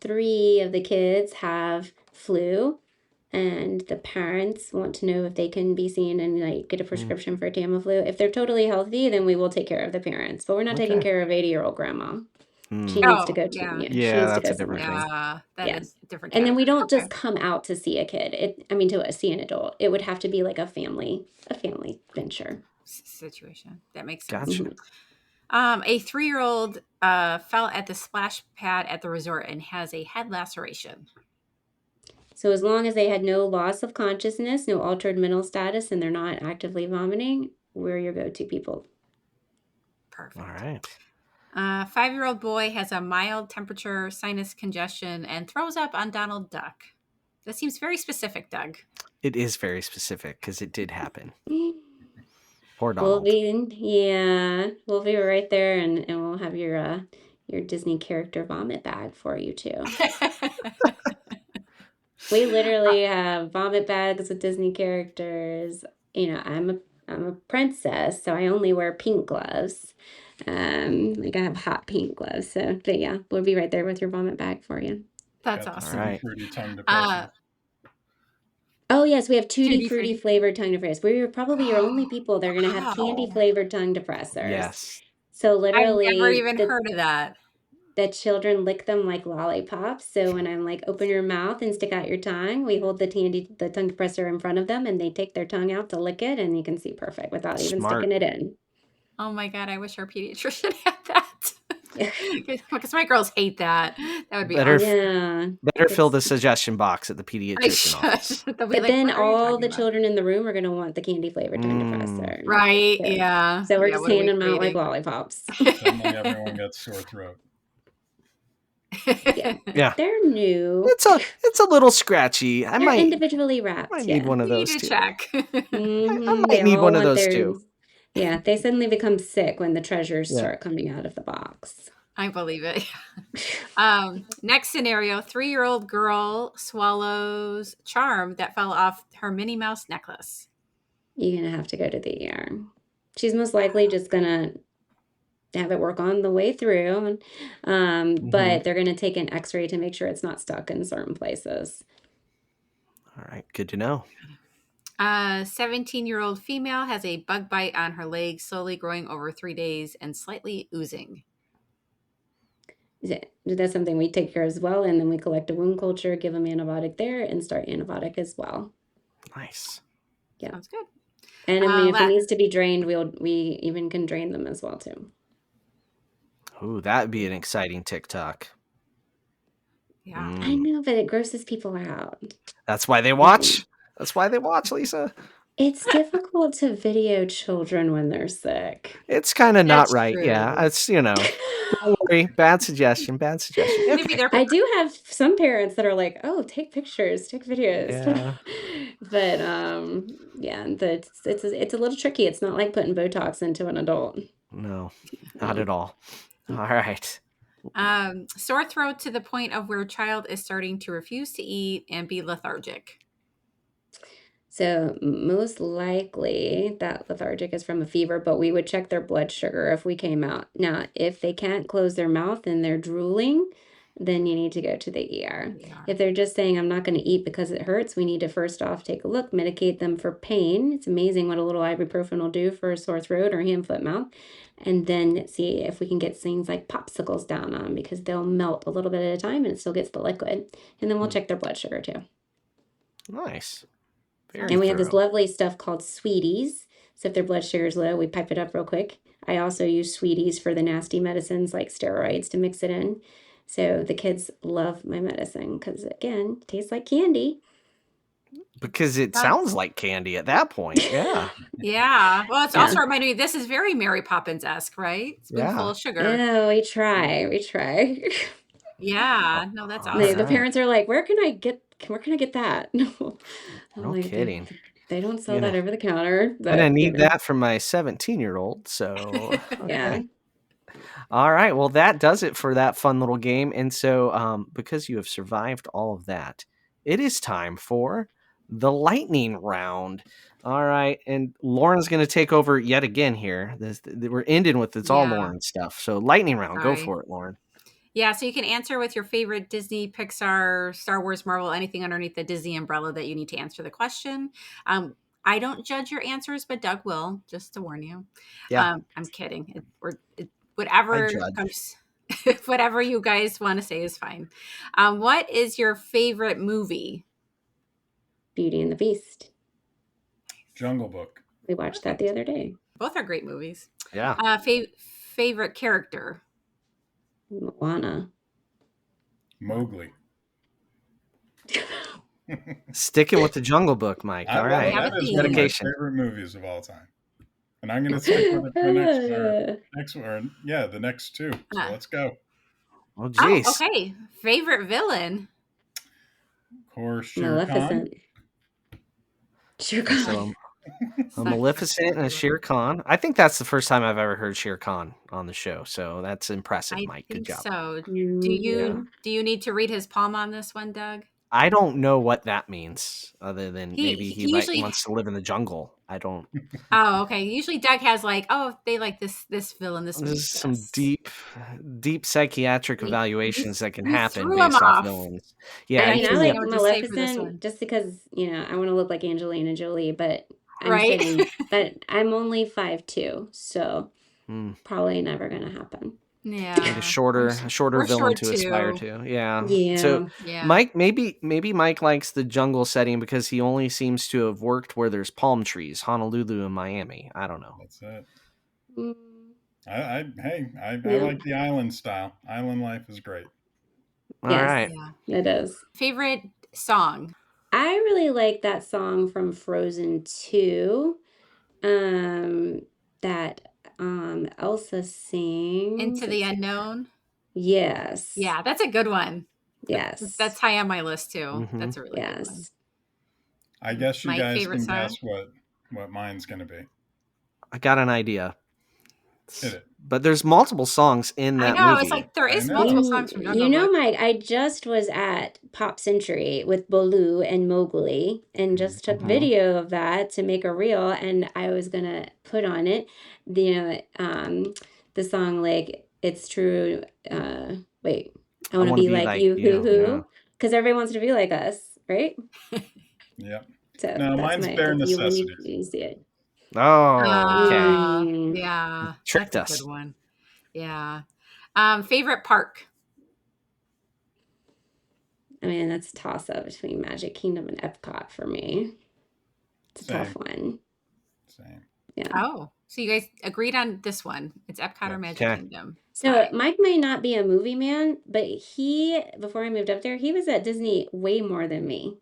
3 of the kids have flu, and the parents want to know if they can be seen and like get a prescription for Tamiflu. If they're totally healthy, then we will take care of the parents, but we're not taking Okay. care of 80-year-old grandma. She Hmm. needs to Oh, go to, yeah. she Yeah, needs to that's go a different somewhere else. thing. Yeah, that Yeah. is a different And then we category. don't just come out to see a kid. To see an adult. It would have to be like a family venture. Situation. That makes sense. Gotcha. A 3-year-old fell at the splash pad at the resort and has a head laceration. So as long as they had no loss of consciousness, no altered mental status, and they're not actively vomiting, we're your go-to people. Perfect. All right. 5-year-old boy has a mild temperature, sinus congestion, and throws up on Donald Duck. That seems very specific, Doug. It is very specific because it did happen. Poor We'll Donald. we'll be right there, and we'll have your Disney character vomit bag for you too. We literally have vomit bags with Disney characters. I'm a princess, so I only wear pink gloves. Like I have hot pink gloves. So, but yeah, we'll be right there with your vomit bag for you. That's Got the awesome. All right. fruity tongue depressor. Oh yes, we have tutti Tutti frutti Frutti. flavored tongue depressors. We're probably your only people that are gonna have candy Wow. flavored tongue depressors. Yes. So I've never literally, even heard of that. the children lick them like lollipops. So when I'm like, open your mouth and stick out your tongue, we hold the tongue depressor in front of them, and they take their tongue out to lick it, and you can see perfect without even Smart. sticking it in. Oh my God, I wish our pediatrician had that. Because my girls hate that. That would be Better awesome. Yeah. Better fill the It's- suggestion box at the I pediatrician office. should. They'll be But like, then "What are you all talking the about?" children in the room are gonna want the candy flavored tongue depressor. Right, So, yeah. so we're Yeah, just what are we handing them out like creating? lollipops. Suddenly everyone gets sore throat. Yeah. Yeah. They're new. It's a little scratchy. I They're might individually wrapped. need Yeah. one of Need those to too. check. I They might need all one of want those their. too. Yeah, they suddenly become sick when the treasures Yeah. start coming out of the box. I believe it. Next scenario, 3-year-old girl swallows charm that fell off her Minnie Mouse necklace. You're gonna have to go to the ER. She's most likely just gonna have it work on the way through, but they're gonna take an X-ray to make sure it's not stuck in certain places. All right, good to know. 17-year-old female has a bug bite on her leg, slowly growing over 3 days and slightly oozing. That's something we take care of as well, and then we collect a wound culture, give them antibiotic there, and start antibiotic as well. Nice. Yeah. Sounds good. And I mean, if it la- needs to be drained, we even can drain them as well too. Ooh, that'd be an exciting TikTok. Yeah. I know, but it grosses people out. That's why they watch. That's why they watch, Lisa. It's difficult to video children when they're sick. It's kind of not That's right. true. Yeah, it's don't worry. Bad suggestion. Bad suggestion. Maybe Okay. they're I do have some parents that are like, "Oh, take pictures, take videos." Yeah. But yeah, it's a little tricky. It's not like putting Botox into an adult. No, not at all. All right. Sore throat to the point of where child is starting to refuse to eat and be lethargic. So most likely that lethargic is from a fever, but we would check their blood sugar if we came out. Now, if they can't close their mouth and they're drooling, then you need to go to the ER. If they're just saying, I'm not going to eat because it hurts, we need to first off take a look, medicate them for pain. It's amazing what a little ibuprofen will do for a sore throat or hand, foot, mouth. And then see if we can get things like popsicles down on because they'll melt a little bit at a time and it still gets the liquid. And then we'll check their blood sugar too. Nice. Very And we have this thorough. lovely stuff called Sweeties. So if their blood sugar is low, we pipe it up real quick. I also use Sweeties for the nasty medicines like steroids to mix it in. So the kids love my medicine because, again, it tastes like candy. Because it sounds like candy at that point. Yeah. Yeah. Well, it's Yeah. also reminding me, this is very Mary Poppins-esque, right? Spoonful Yeah. of sugar. Oh, we try. Yeah. No, that's All awesome. The right. parents are like, where can I get that? I'm No like, kidding. They don't sell You that know, over the counter. I'm But, gonna need that from my 17-year-old. So Yeah. okay. All right. Well, that does it for that fun little game. And so, because you have survived all of that, it is time for the lightning round. All right, and Lauren's going to take over yet again here. We're ending with it's all Yeah. Lauren stuff. So lightning round, go Sorry. for it, Lauren. Yeah, so you can answer with your favorite Disney, Pixar, Star Wars, Marvel, anything underneath the Disney umbrella that you need to answer the question. I don't judge your answers, but Doug will, just to warn you. Yeah, I'm kidding. I Whatever judge. comes, whatever you guys want to say is fine. What is your favorite movie? Beauty and the Beast. Jungle Book. We watched that the other day. Both are great movies. Yeah, Favorite character? Moana. Mowgli. sticking with the Jungle Book, Mike. All right, have a That is theme. one of my dedication. favorite movies of all time. And I'm going to stick with it for the the next two. So let's go. Oh, Oh, jeez. okay. Favorite villain? Of course, Shere Khan. Maleficent. Shere Khan. So a Maleficent and a Shere Khan. I think that's the first time I've ever heard Shere Khan on the show. So that's impressive, I Mike. Good think job. so. Mhm. Do you need to read his palm on this one, Doug? I don't know what that means, other than maybe he usually wants to live in the jungle. I don't. Oh, okay. Usually Doug has like, oh, they like this villain, this There's movie. some deep psychiatric He- evaluations that can he happen threw him based off off. villains. Yeah, I he mean, I threw me like off. what to say for this one. Maleficent just because, I want to look like Angelina Jolie, but I'm Right? saying, but I'm only 5'2", so Hmm. probably never going to happen. Yeah. Like a shorter we're villain short to aspire too. to. Yeah. Yeah. So Yeah. Mike, maybe Mike likes the jungle setting because he only seems to have worked where there's palm trees, Honolulu and Miami. I don't know. That's it. Mm, I Yeah. like the island style. Island life is great. All Yes. right. Yeah. It is. Favorite song? I really like that song from Frozen 2, that Elsa sings. Into the Unknown? Yes. Yeah, that's a good one. Yes. That's high on my list too. Mhm. That's a really good one. Yes. I guess you My guys favorite can song? guess what mine's going to be. I got an idea. Hit it. But there's multiple songs in I that know. movie. It's like there I is know. multiple songs from Jungle You know, Book. Mike, I just was at Pop Century with Baloo and Mowgli and just took Mhm. video of that to make a reel, and I was gonna put on it the song like It's True, wait, I wanna be like you, hoo yeah. hoo, because everybody wants to be like us, right? Yep. So No, that's mine's my Bare when Necessities. you see it. Oh, okay. Mm. Yeah. Tricked That's a us. good one. Yeah. Favorite park? I mean, that's a toss-up between Magic Kingdom and Epcot for me. It's a tough one. Same. Yeah. Oh, so you guys agreed on this one. It's Epcot or Yes. Magic Okay. Kingdom. So Fine. Mike may not be a movie man, but before I moved up there, he was at Disney way more than me.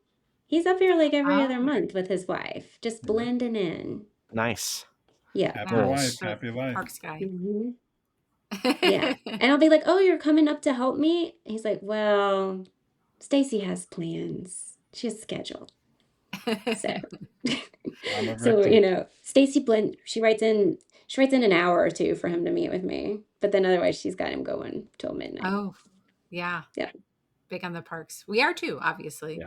He's up here like every other Oh. month with his wife, just Yeah. blending in. Nice. Yeah. Happy Goals. wife, So, happy life. Parks guy. Mhm. Yeah. And I'll be like, "Oh, you're coming up to help me?" He's like, "Well, Stacy has plans. She has a schedule." So, I'm a so victim. Stacy she writes in an hour or two for him to meet with me, but then otherwise she's got him going till midnight. Oh, yeah. Yeah. Big on the parks. We are too, obviously.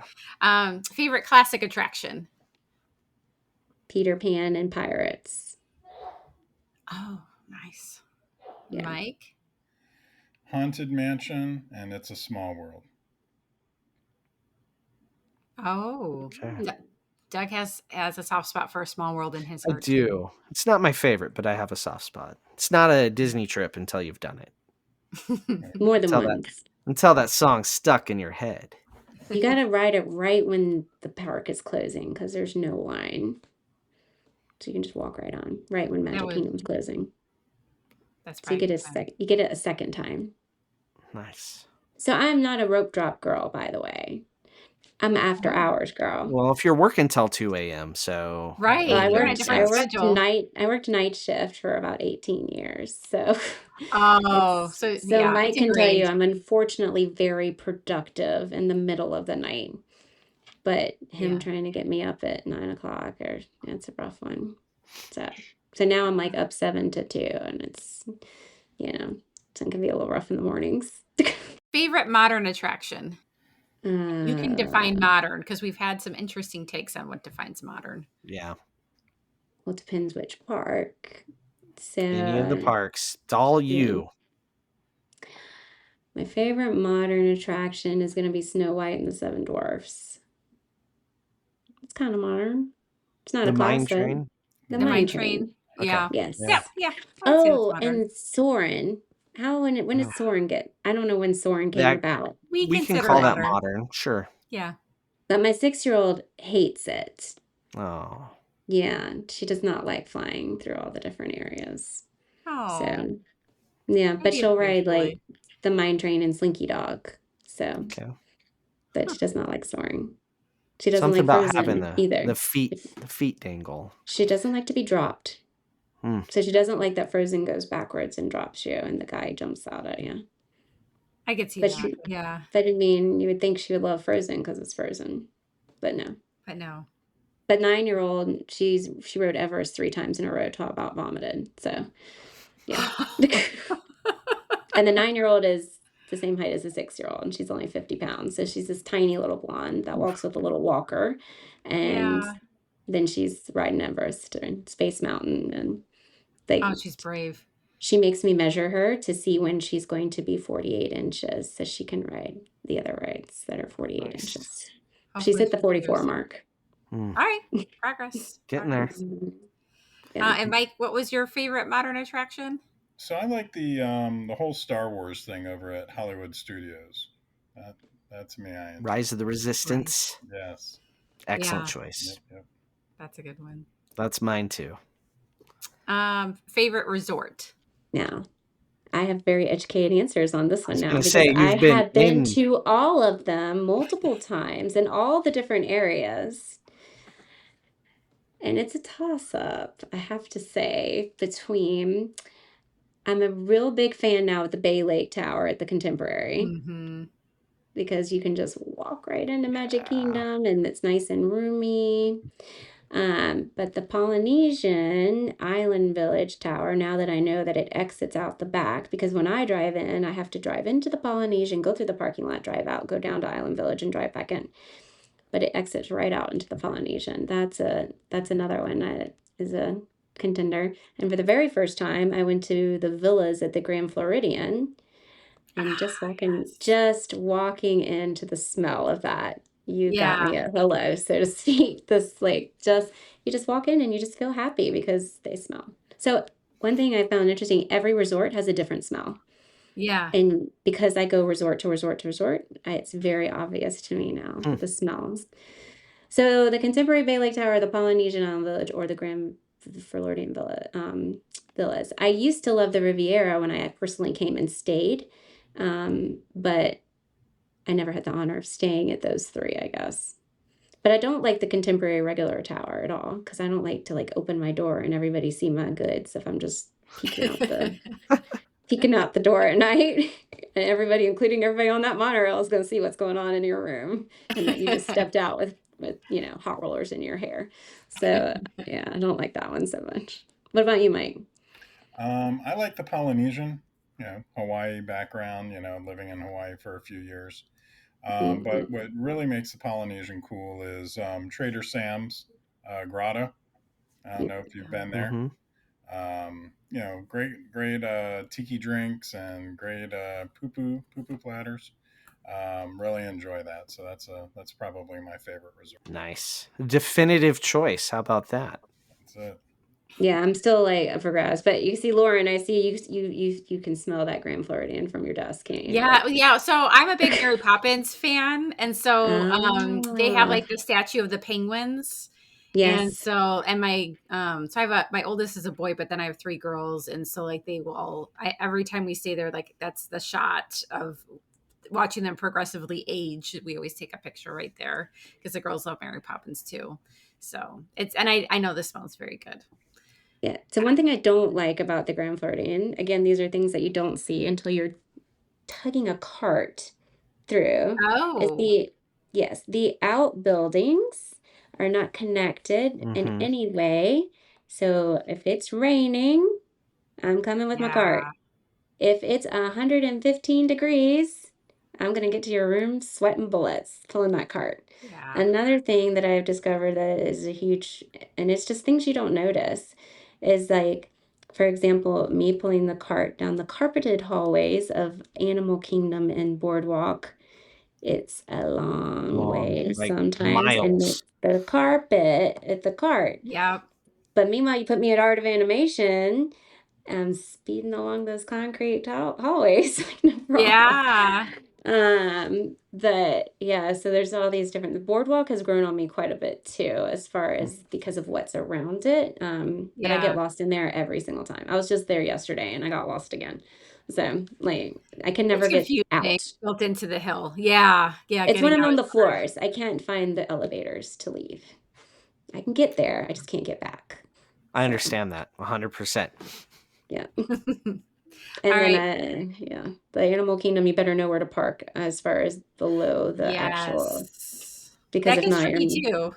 Yeah. Favorite classic attraction? Peter Pan and Pirates. Oh, nice. Yeah. Mike? Haunted Mansion and It's a Small World. Oh. Okay. Doug has a soft spot for a small world in his I heart. do. It's not my favorite, but I have a soft spot. It's not a Disney trip until you've done it. More than Until once. that song's stuck in your head. You got to ride it right when the park is closing because there's no line. So you can just walk right on, right when Magic Kingdom's closing. That's So you right. get it a second time. Nice. So I'm not a rope drop girl, by the way. I'm an after hours girl. Well, if you're working till 2 a.m., so Right. Well, You're on a different schedule. I worked night shift for about 18 years. So Oh, so yeah, Mike it's can tell you ingrained. I'm unfortunately very productive in the middle of the night. But him Yeah. trying to get me up at 9:00 it's a rough one. So now I'm like up 7 to 2, and it's it can be a little rough in the mornings. Favorite modern attraction? You can define Uh, modern because we've had some interesting takes on what defines modern. Yeah. well, it depends which park. Any of the So, parks. It's all yeah. you. My favorite modern attraction is going to be Snow White and the Seven Dwarfs. It's kind of modern. It's not The a mine classic. train. The The Mine mine train. Train. Okay. Yeah. Yeah. Yeah. Yes. Yeah. I would say that's Oh, modern. and Soarin'. When did Oh, Soarin' get? I don't know when Soarin' came that about, We we can consider call that modern. modern. Sure. Yeah. but my 6-year-old hates it. Oh. Yeah, she does not like flying through all the different areas. Oh, So, yeah, but maybe she'll ride eventually. like the Mine Train and Slinky Dog. So, Okay. but she does not like soaring. She doesn't Something like about having Frozen either. the feet dangle. She doesn't like to be dropped. Hmm. So she doesn't like that Frozen goes backwards and drops you and the guy jumps out at you. I could see But that. Yeah. but I mean, you would think she would love Frozen because it's Frozen, but no. But no. But 9-year-old, she rode Everest 3 times in a row till about vomited. So yeah. And the 9-year-old is the same height as the 6-year-old, and she's only 50 pounds. So she's this tiny little blonde that walks with a little walker. And Yeah. then she's riding Everest and Space Mountain. And Oh, they she's brave. she makes me measure her to see when she's going to be 48 inches so she can ride the other rides that are 48 Nice. inches. She's Hopefully hit the she 44 stays. mark. Hmm. All right. Progress. Getting there. Progress. Yeah. And Mike, what was your favorite modern attraction? So I like the whole Star Wars thing over at Hollywood Studios. That that to me I enjoy. Rise of the Resistance. Yes. Excellent Yeah. choice. Yep. That's a good one. That's mine too. Favorite resort. Now, I have very educated answers on this I one was now gonna because say I you've been have been in. to all of them multiple times in all the different areas. And it's a toss-up, I have to say, between I'm a real big fan now of the Bay Lake Tower at the Contemporary Mm-hmm. because you can just walk right into Magic Yeah. Kingdom and it's nice and roomy. But the Polynesian Island Village Tower, now that I know that it exits out the back, because when I drive in, I have to drive into the Polynesian, go through the parking lot, drive out, go down to Island Village, and drive back in. But it exits right out into the Polynesian. That's another one that is a contender. And for the very first time, I went to the villas at the Grand Floridian, and Yes. just walking into the smell of that, you got Yeah. me a hello, so to speak. This like just you just walk in and you just feel happy because they smell. So one thing I found interesting, every resort has a different smell. Yeah. And because I go resort to resort to resort, it's very obvious to me now Hmm. the smells. So the Contemporary Bay Lake Tower, the Polynesian Island Village, or the Grand Floridian villas. I used to love the Riviera when I personally came and stayed, but I never had the honor of staying at those three, I guess. But I don't like the Contemporary regular tower at all because I don't like to like open my door and everybody see my goods if I'm just peeking out the door at night. And everybody, including everybody on that monorail, is going to see what's going on in your room and that you just stepped out with hot rollers in your hair. So yeah, I don't like that one so much. What about you, Mike? I like the Polynesian, Hawaii background, living in Hawaii for a few years. But Mhm. what really makes the Polynesian cool is Trader Sam's Grotto. I don't know if you've been there. Mm-hmm. Great tiki drinks and great poo poo platters. Really enjoy that. So that's probably my favorite resort. Nice. Definitive choice. How about that? That's it. Yeah, I'm still like for grabs, but you see, Lauren, I see you can smell that Grand Floridian from your desk, can't you? Yeah, yeah. So I'm a big Mary Poppins fan, and so they have Ah, like the statue of the penguins, and yes. so I have my oldest is a boy, but then I have three girls, and so like they will every time we stay there, like that's the shot of watching them progressively age. We always take a picture right there because the girls love Mary Poppins too. So I know this smells very good. Yeah. So one thing I don't like about the Grand Floridian, again, these are things that you don't see until you're tugging a cart through, is Oh, the outbuildings are not connected in Mm-hmm. any way. So if it's raining, I'm coming with my yeah. cart. If it's 115 degrees, I'm going to get to your room sweating bullets, pulling that cart. Yeah. Another thing that I've discovered that is a huge, and it's just things you don't notice, is like, for example, me pulling the cart down the carpeted hallways of Animal Kingdom and Boardwalk. It's a long Long, way like sometimes, and miles. it's the carpet at the cart. Yep. But meanwhile, you put me at Art of Animation, I'm speeding along those concrete hallways, like no problem. Yeah. But yeah, so there's all these different, the boardwalk has grown on me quite a bit too, as far as because of what's around it. But I get Yeah. lost in there every single time. I was just there yesterday and I got lost again. So like I can It's never get confusing out. built into the hill. Yeah. Yeah. It's when Getting I'm out on is the hard. floors. I can't find the elevators to leave. I can get there, I just can't get back. I So understand that 100%. yeah. All And then right. yeah, the Animal Kingdom, you better know where to park as far as below the actual, Yes. because That if gets not, tricky you're, too.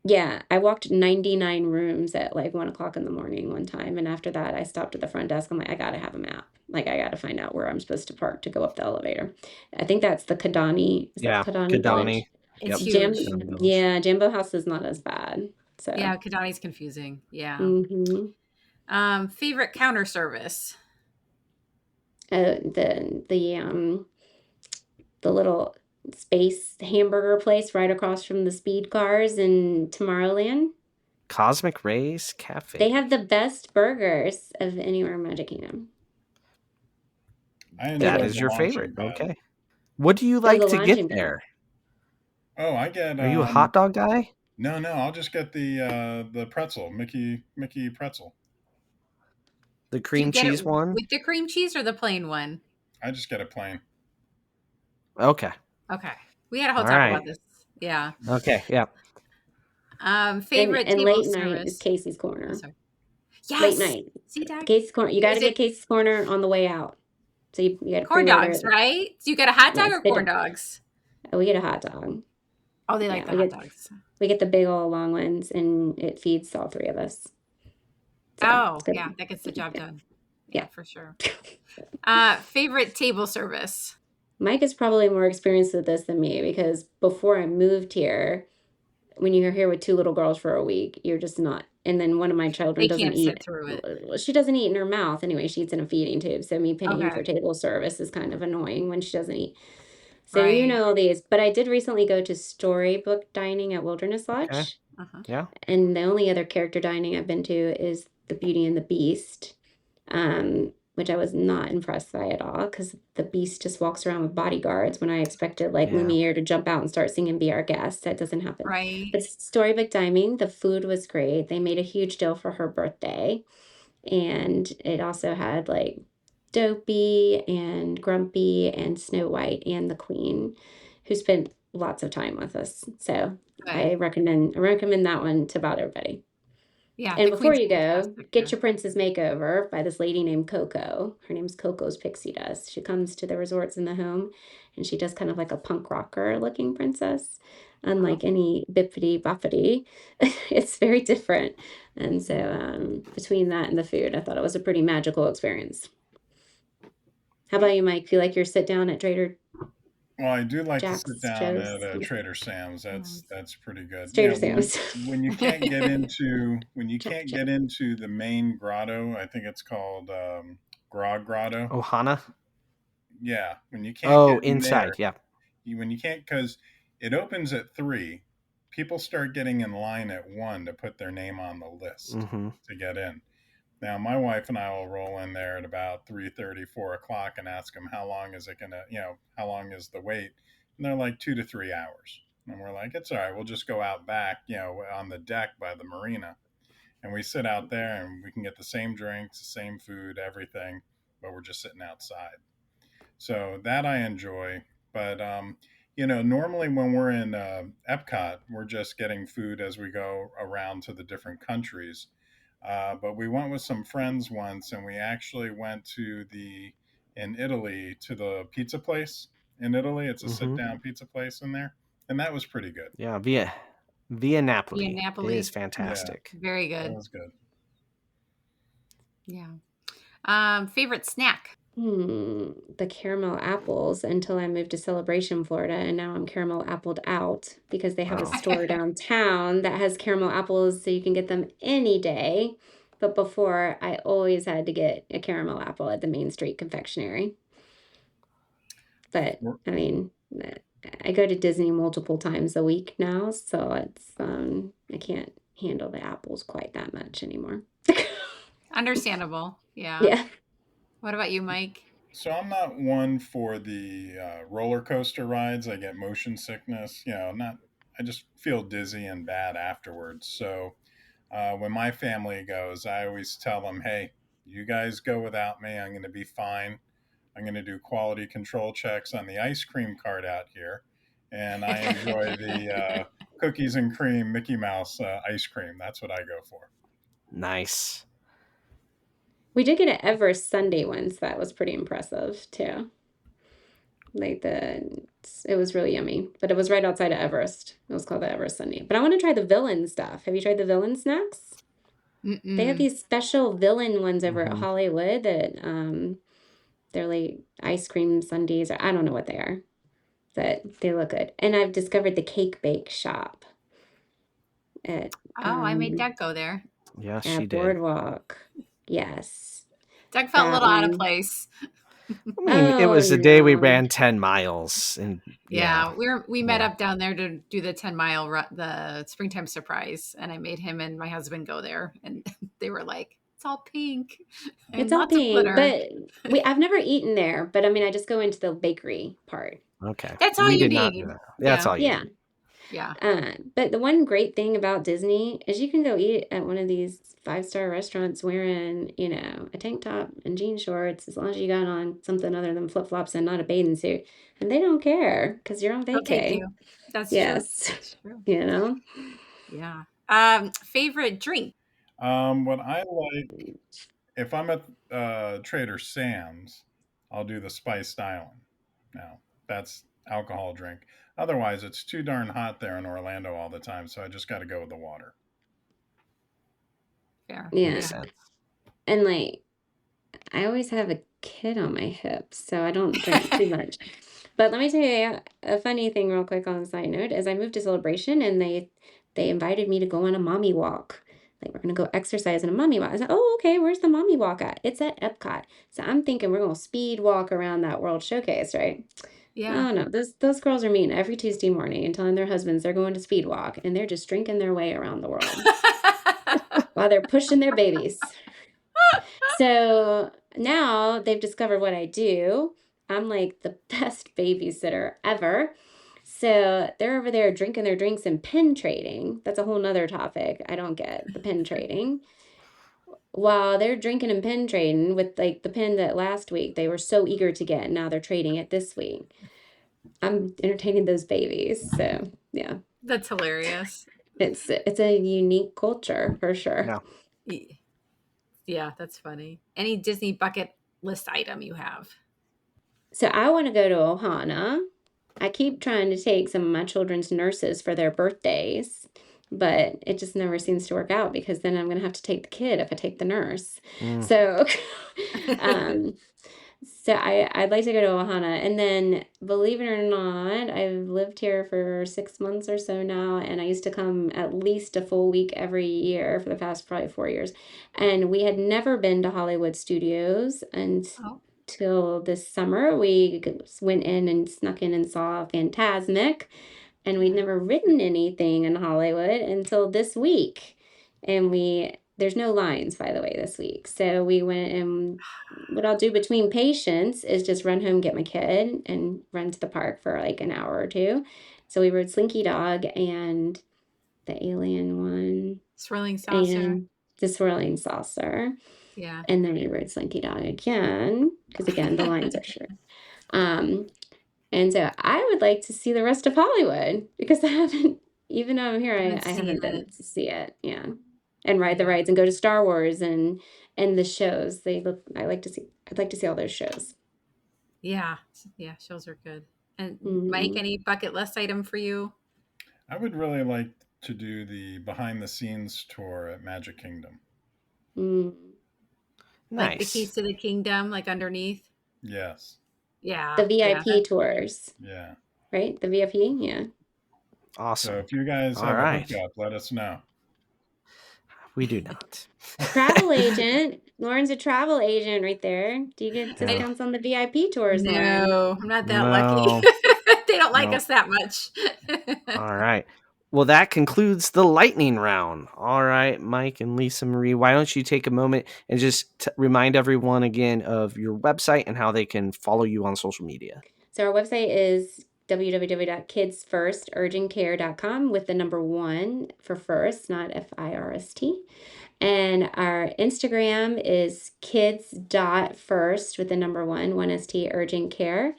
yeah, I walked 99 rooms at like 1 o'clock in the morning one time. And after that, I stopped at the front desk. I'm like, I gotta have a map. Like, I gotta find out where I'm supposed to park to go up the elevator. I think that's the Kadani, is that Yeah, Kadani Kidani. Village? It's Yep. huge. Kidani Village. Yeah, Jambo House is not as bad. So, Yeah. Kadani's confusing. Yeah. hmm Favorite counter service. the little space hamburger place right across from the speed cars in Tomorrowland. Cosmic Rays They Cafe. have the best burgers of anywhere in Magic Kingdom. I They That enjoy do. is the your favorite. launching pad. Okay. What do you Oh, like the to get launching pad. there? Oh, I get Are you a hot dog guy? no, I'll just get the pretzel, Mickey pretzel. The Do you cream get it cheese one? with the cream cheese or the plain one? I just get it plain. Okay. Okay. We had a whole All talk right. about this. Yeah. Okay. Yeah. Favorite And table late night is service. Casey's Oh, Corner. sorry. Late Yes. night. See, Doug? Casey's Corner. You got to Is get it Casey's Corner on the way out. So you got to corn pre-order dogs, it. right? Do you get a hot dog Yes, or they corn do. dogs? We get a hot dog. Oh, they like Yeah, the hot dogs. we get the big old long ones, and it feeds all three of us. So it's Oh, good. yeah, that gets the job Yeah. done. Yeah, Yeah. for sure. Favorite table service. Mike is probably more experienced with this than me because before I moved here, when you're here with two little girls for a week, you're just not. And then one of my children They doesn't can't sit eat. through it. Well, she doesn't eat in her mouth anyway. She eats in a feeding tube. So me paying for Okay, table service is kind of annoying when she doesn't eat. So you right. know all these. But I did recently go to Storybook Dining at Wilderness Okay. Lodge. Uh-huh. Yeah. And the only other character dining I've been to is the Beauty and the Beast, which I was not impressed by at all because the Beast just walks around with bodyguards when I expected like Yeah. Lumiere to jump out and start singing Be Our Guest. That doesn't happen. Right. But Storybook Dining, the food was great. They made a huge deal for her birthday. And it also had like Dopey and Grumpy and Snow White and the Queen, who spent lots of time with us. So Good. I recommend that one to about everybody. Yeah, And the before queen's you go, fantastic. get your princess makeover by this lady named Coco. Her name's Coco's Pixie Dust. She comes to the resorts in the home and she does kind of like a punk rocker looking princess. Oh, Unlike any bippity boppity, it's very different. And so between that and the food, I thought it was a pretty magical experience. How about you, Mike? Feel like you're sit down at Trader Well, I do like to sit Jack's, down Joe's, at Trader Sam's. That's pretty good. it's Yeah, Trader Sam's? when you Jack, can't Jack. get into the main grotto, I think it's called Grog Grotto. Ohana. Yeah, when you can't Oh, get in there, inside. Yeah. when you can't because it opens at 3, people start getting in line at 1 to put their name on the list Mm-hmm. to get in. Now, my wife and I will roll in there at about 3:30, 4 o'clock, and ask them how long is it gonna, how long is the wait? And they're like 2 to 3 hours. And we're like, it's all right. We'll just go out back, on the deck by the marina, and we sit out there, and we can get the same drinks, the same food, everything, but we're just sitting outside. So that I enjoy. But normally when we're in Epcot, we're just getting food as we go around to the different countries. But we went with some friends once, and we actually went in Italy to the pizza place in Italy. It's a sit Mm-hmm. down pizza place in there, and that was pretty good. Yeah. Via yeah, Napoli is Napoli. Yeah, fantastic. Very that good. was good. Yeah. Favorite snack. The caramel apples until I moved to Celebration, Florida, and now I'm caramel appled out because they have a Wow. store downtown that has caramel apples so you can get them any day. But before, I always had to get a caramel apple at the Main Street Confectionery. But We're- I mean, I go to Disney multiple times a week now, so it's I can't handle the apples quite that much anymore. Understandable. Yeah. Yeah. What about you, Mike? So I'm not one for the roller coaster rides. I get motion sickness. Not. I just feel dizzy and bad afterwards. So when my family goes, I always tell them, "Hey, you guys go without me. I'm going to be fine. I'm going to do quality control checks on the ice cream cart out here, and I enjoy the cookies and cream Mickey Mouse ice cream. That's what I go for." Nice. We did get an Everest Sunday once. That was pretty impressive too. Like it was really yummy, but it was right outside of Everest. It was called the Everest Sunday. But I want to try the villain stuff. Have you tried the villain snacks? They have Mm-mm. these special villain ones over at Mhm. Hollywood that they're like ice cream sundaes, or I don't know what they are, but they look good. And I've discovered the cake bake shop at Oh, I made Doug go there. Yes, she at did. Boardwalk. Yes, Doug felt a that little out of one. place. I mean, it Oh was the day we no. ran 10 miles, and Yeah, we met yeah. up down there to do the 10-mile run, the springtime surprise, and I made him and my husband go there, and they were like, "It's all pink It's and all lots of pink, glitter." but I've never eaten there, but I mean I just go into the bakery part. Okay. That's all We you did not do need. that. That's Yeah, all you Yeah. need. yeah. But the one great thing about Disney is you can go eat at one of these five-star restaurants wearing, a tank top and jean shorts as long as you got on something other than flip-flops and not a bathing suit. And they don't care because you're on They'll take vacay. you. That's true. Yes. That's true. You know? Yeah. Favorite drink? What I like, if I'm at Trader Sam's, I'll do the spiced island. Now, that's alcohol drink. Otherwise, it's too darn hot there in Orlando all the time, so I just got to go with the water. Fair. Makes Yeah. Yeah. sense. And like I always have a kid on my hips, so I don't drink too much. But let me tell you a funny thing real quick on a side note is I moved to Celebration and they invited me to go on a mommy walk. Like we're gonna go exercise in a mommy walk. I said, "Oh, okay, where's the mommy walk at?" It's at Epcot. So I'm thinking we're gonna speed walk around that World Showcase, right? Yeah. Oh no, those girls are mean every Tuesday morning and telling their husbands they're going to speed walk and they're just drinking their way around the world while they're pushing their babies. So now they've discovered what I do. I'm like the best babysitter ever. So they're over there drinking their drinks and pin trading. That's a whole nother topic. I don't get the pin trading. While they're drinking and pin trading with like the pin that last week they were so eager to get, now they're trading it this week. I'm entertaining those babies. So yeah, That's hilarious. it's a unique culture for sure. Yeah. Yeah, that's funny. Any Disney bucket list item you have? So I want to go to Ohana. I keep trying to take some of my children's nurses for their birthdays, but it just never seems to work out because then I'm going to have to take the kid if I take the nurse. Mm. So, um, I'd like to go to Ohana. And then, believe it or not, I've lived here for 6 months or so now, and I used to come at least a full week every year for the past probably 4 years. And we had never been to Hollywood Studios Oh, until this summer. We went in and snuck in and saw Fantasmic, and we'd yeah. never ridden anything in Hollywood until this week. And there's no lines, by the way, this week. So we went, and what I'll do between patients is just run home, get my kid, and run to the park for like an hour or two. So we rode Slinky Dog and the Alien one Swirling saucer. and the Swirling Saucer. Yeah. And then we rode Slinky Dog again, because again, the lines are short. Um, and so I would like to see the rest of Hollywood because I haven't, even though I'm here, Haven't I seen haven't been it. to see it. Yeah. And ride the Yeah. rides and go to Star Wars and the shows. I'd like to see all those shows. Yeah. Yeah. Shows are good. And Mike, Mhm. any bucket list item for you? I would really like to do the behind the scenes tour at Magic Kingdom. Mm. Like the Nice. keys to the kingdom, like underneath? Yes. Yeah. The VIP Yeah. tours, Yeah. right? The VIP, yeah. So Awesome. if you guys All have a right. hookup, let us know. We do not. Travel agent. Lauren's a travel agent right there. Do you get Yeah. discounts on the VIP tours, Lauren? No, I'm not that lucky. No. They don't like No. us that much. All right. Well, that concludes the lightning round. All right, Mike and Lisa Marie, why don't you take a moment and just remind everyone again of your website and how they can follow you on social media? So our website is www.kidsfirsturgentcare.com with the number 1 for first, not FIRST. And our Instagram is kids.first with the number 1 ST urgent care.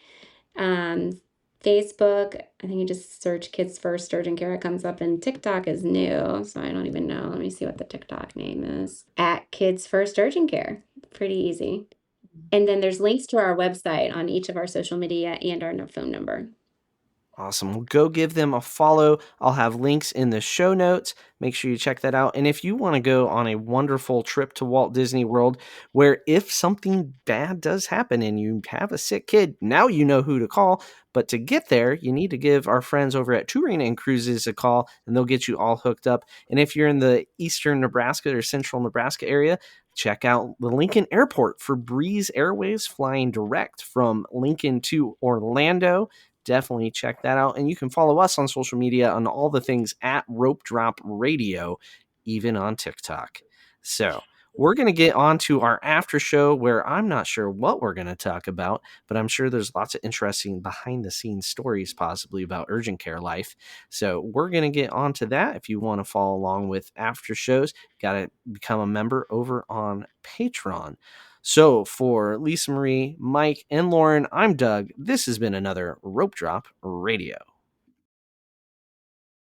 Facebook, I think you just search Kids First Urgent Care. It comes up, and TikTok is new, so I don't even know. Let me see what the TikTok name is. At Kids First Urgent Care. Pretty easy. And then there's links to our website on each of our social media and our phone number. Awesome. Well, go give them a follow. I'll have links in the show notes. Make sure you check that out. And if you want to go on a wonderful trip to Walt Disney World, where if something bad does happen and you have a sick kid, now you know who to call. But to get there, you need to give our friends over at Touring and Cruises a call, and they'll get you all hooked up. And if you're in the eastern Nebraska or central Nebraska area, check out the Lincoln Airport for Breeze Airways flying direct from Lincoln to Orlando. Definitely check that out. And you can follow us on social media on all the things at Rope Drop Radio, even on TikTok. So we're going to get on to our after show where I'm not sure what we're going to talk about, but I'm sure there's lots of interesting behind the scenes stories possibly about urgent care life. So we're going to get on to that. If you want to follow along with after shows, got to become a member over on Patreon. So for Lisa Marie, Mike, and Lauren, I'm Doug. This has been another Rope Drop Radio.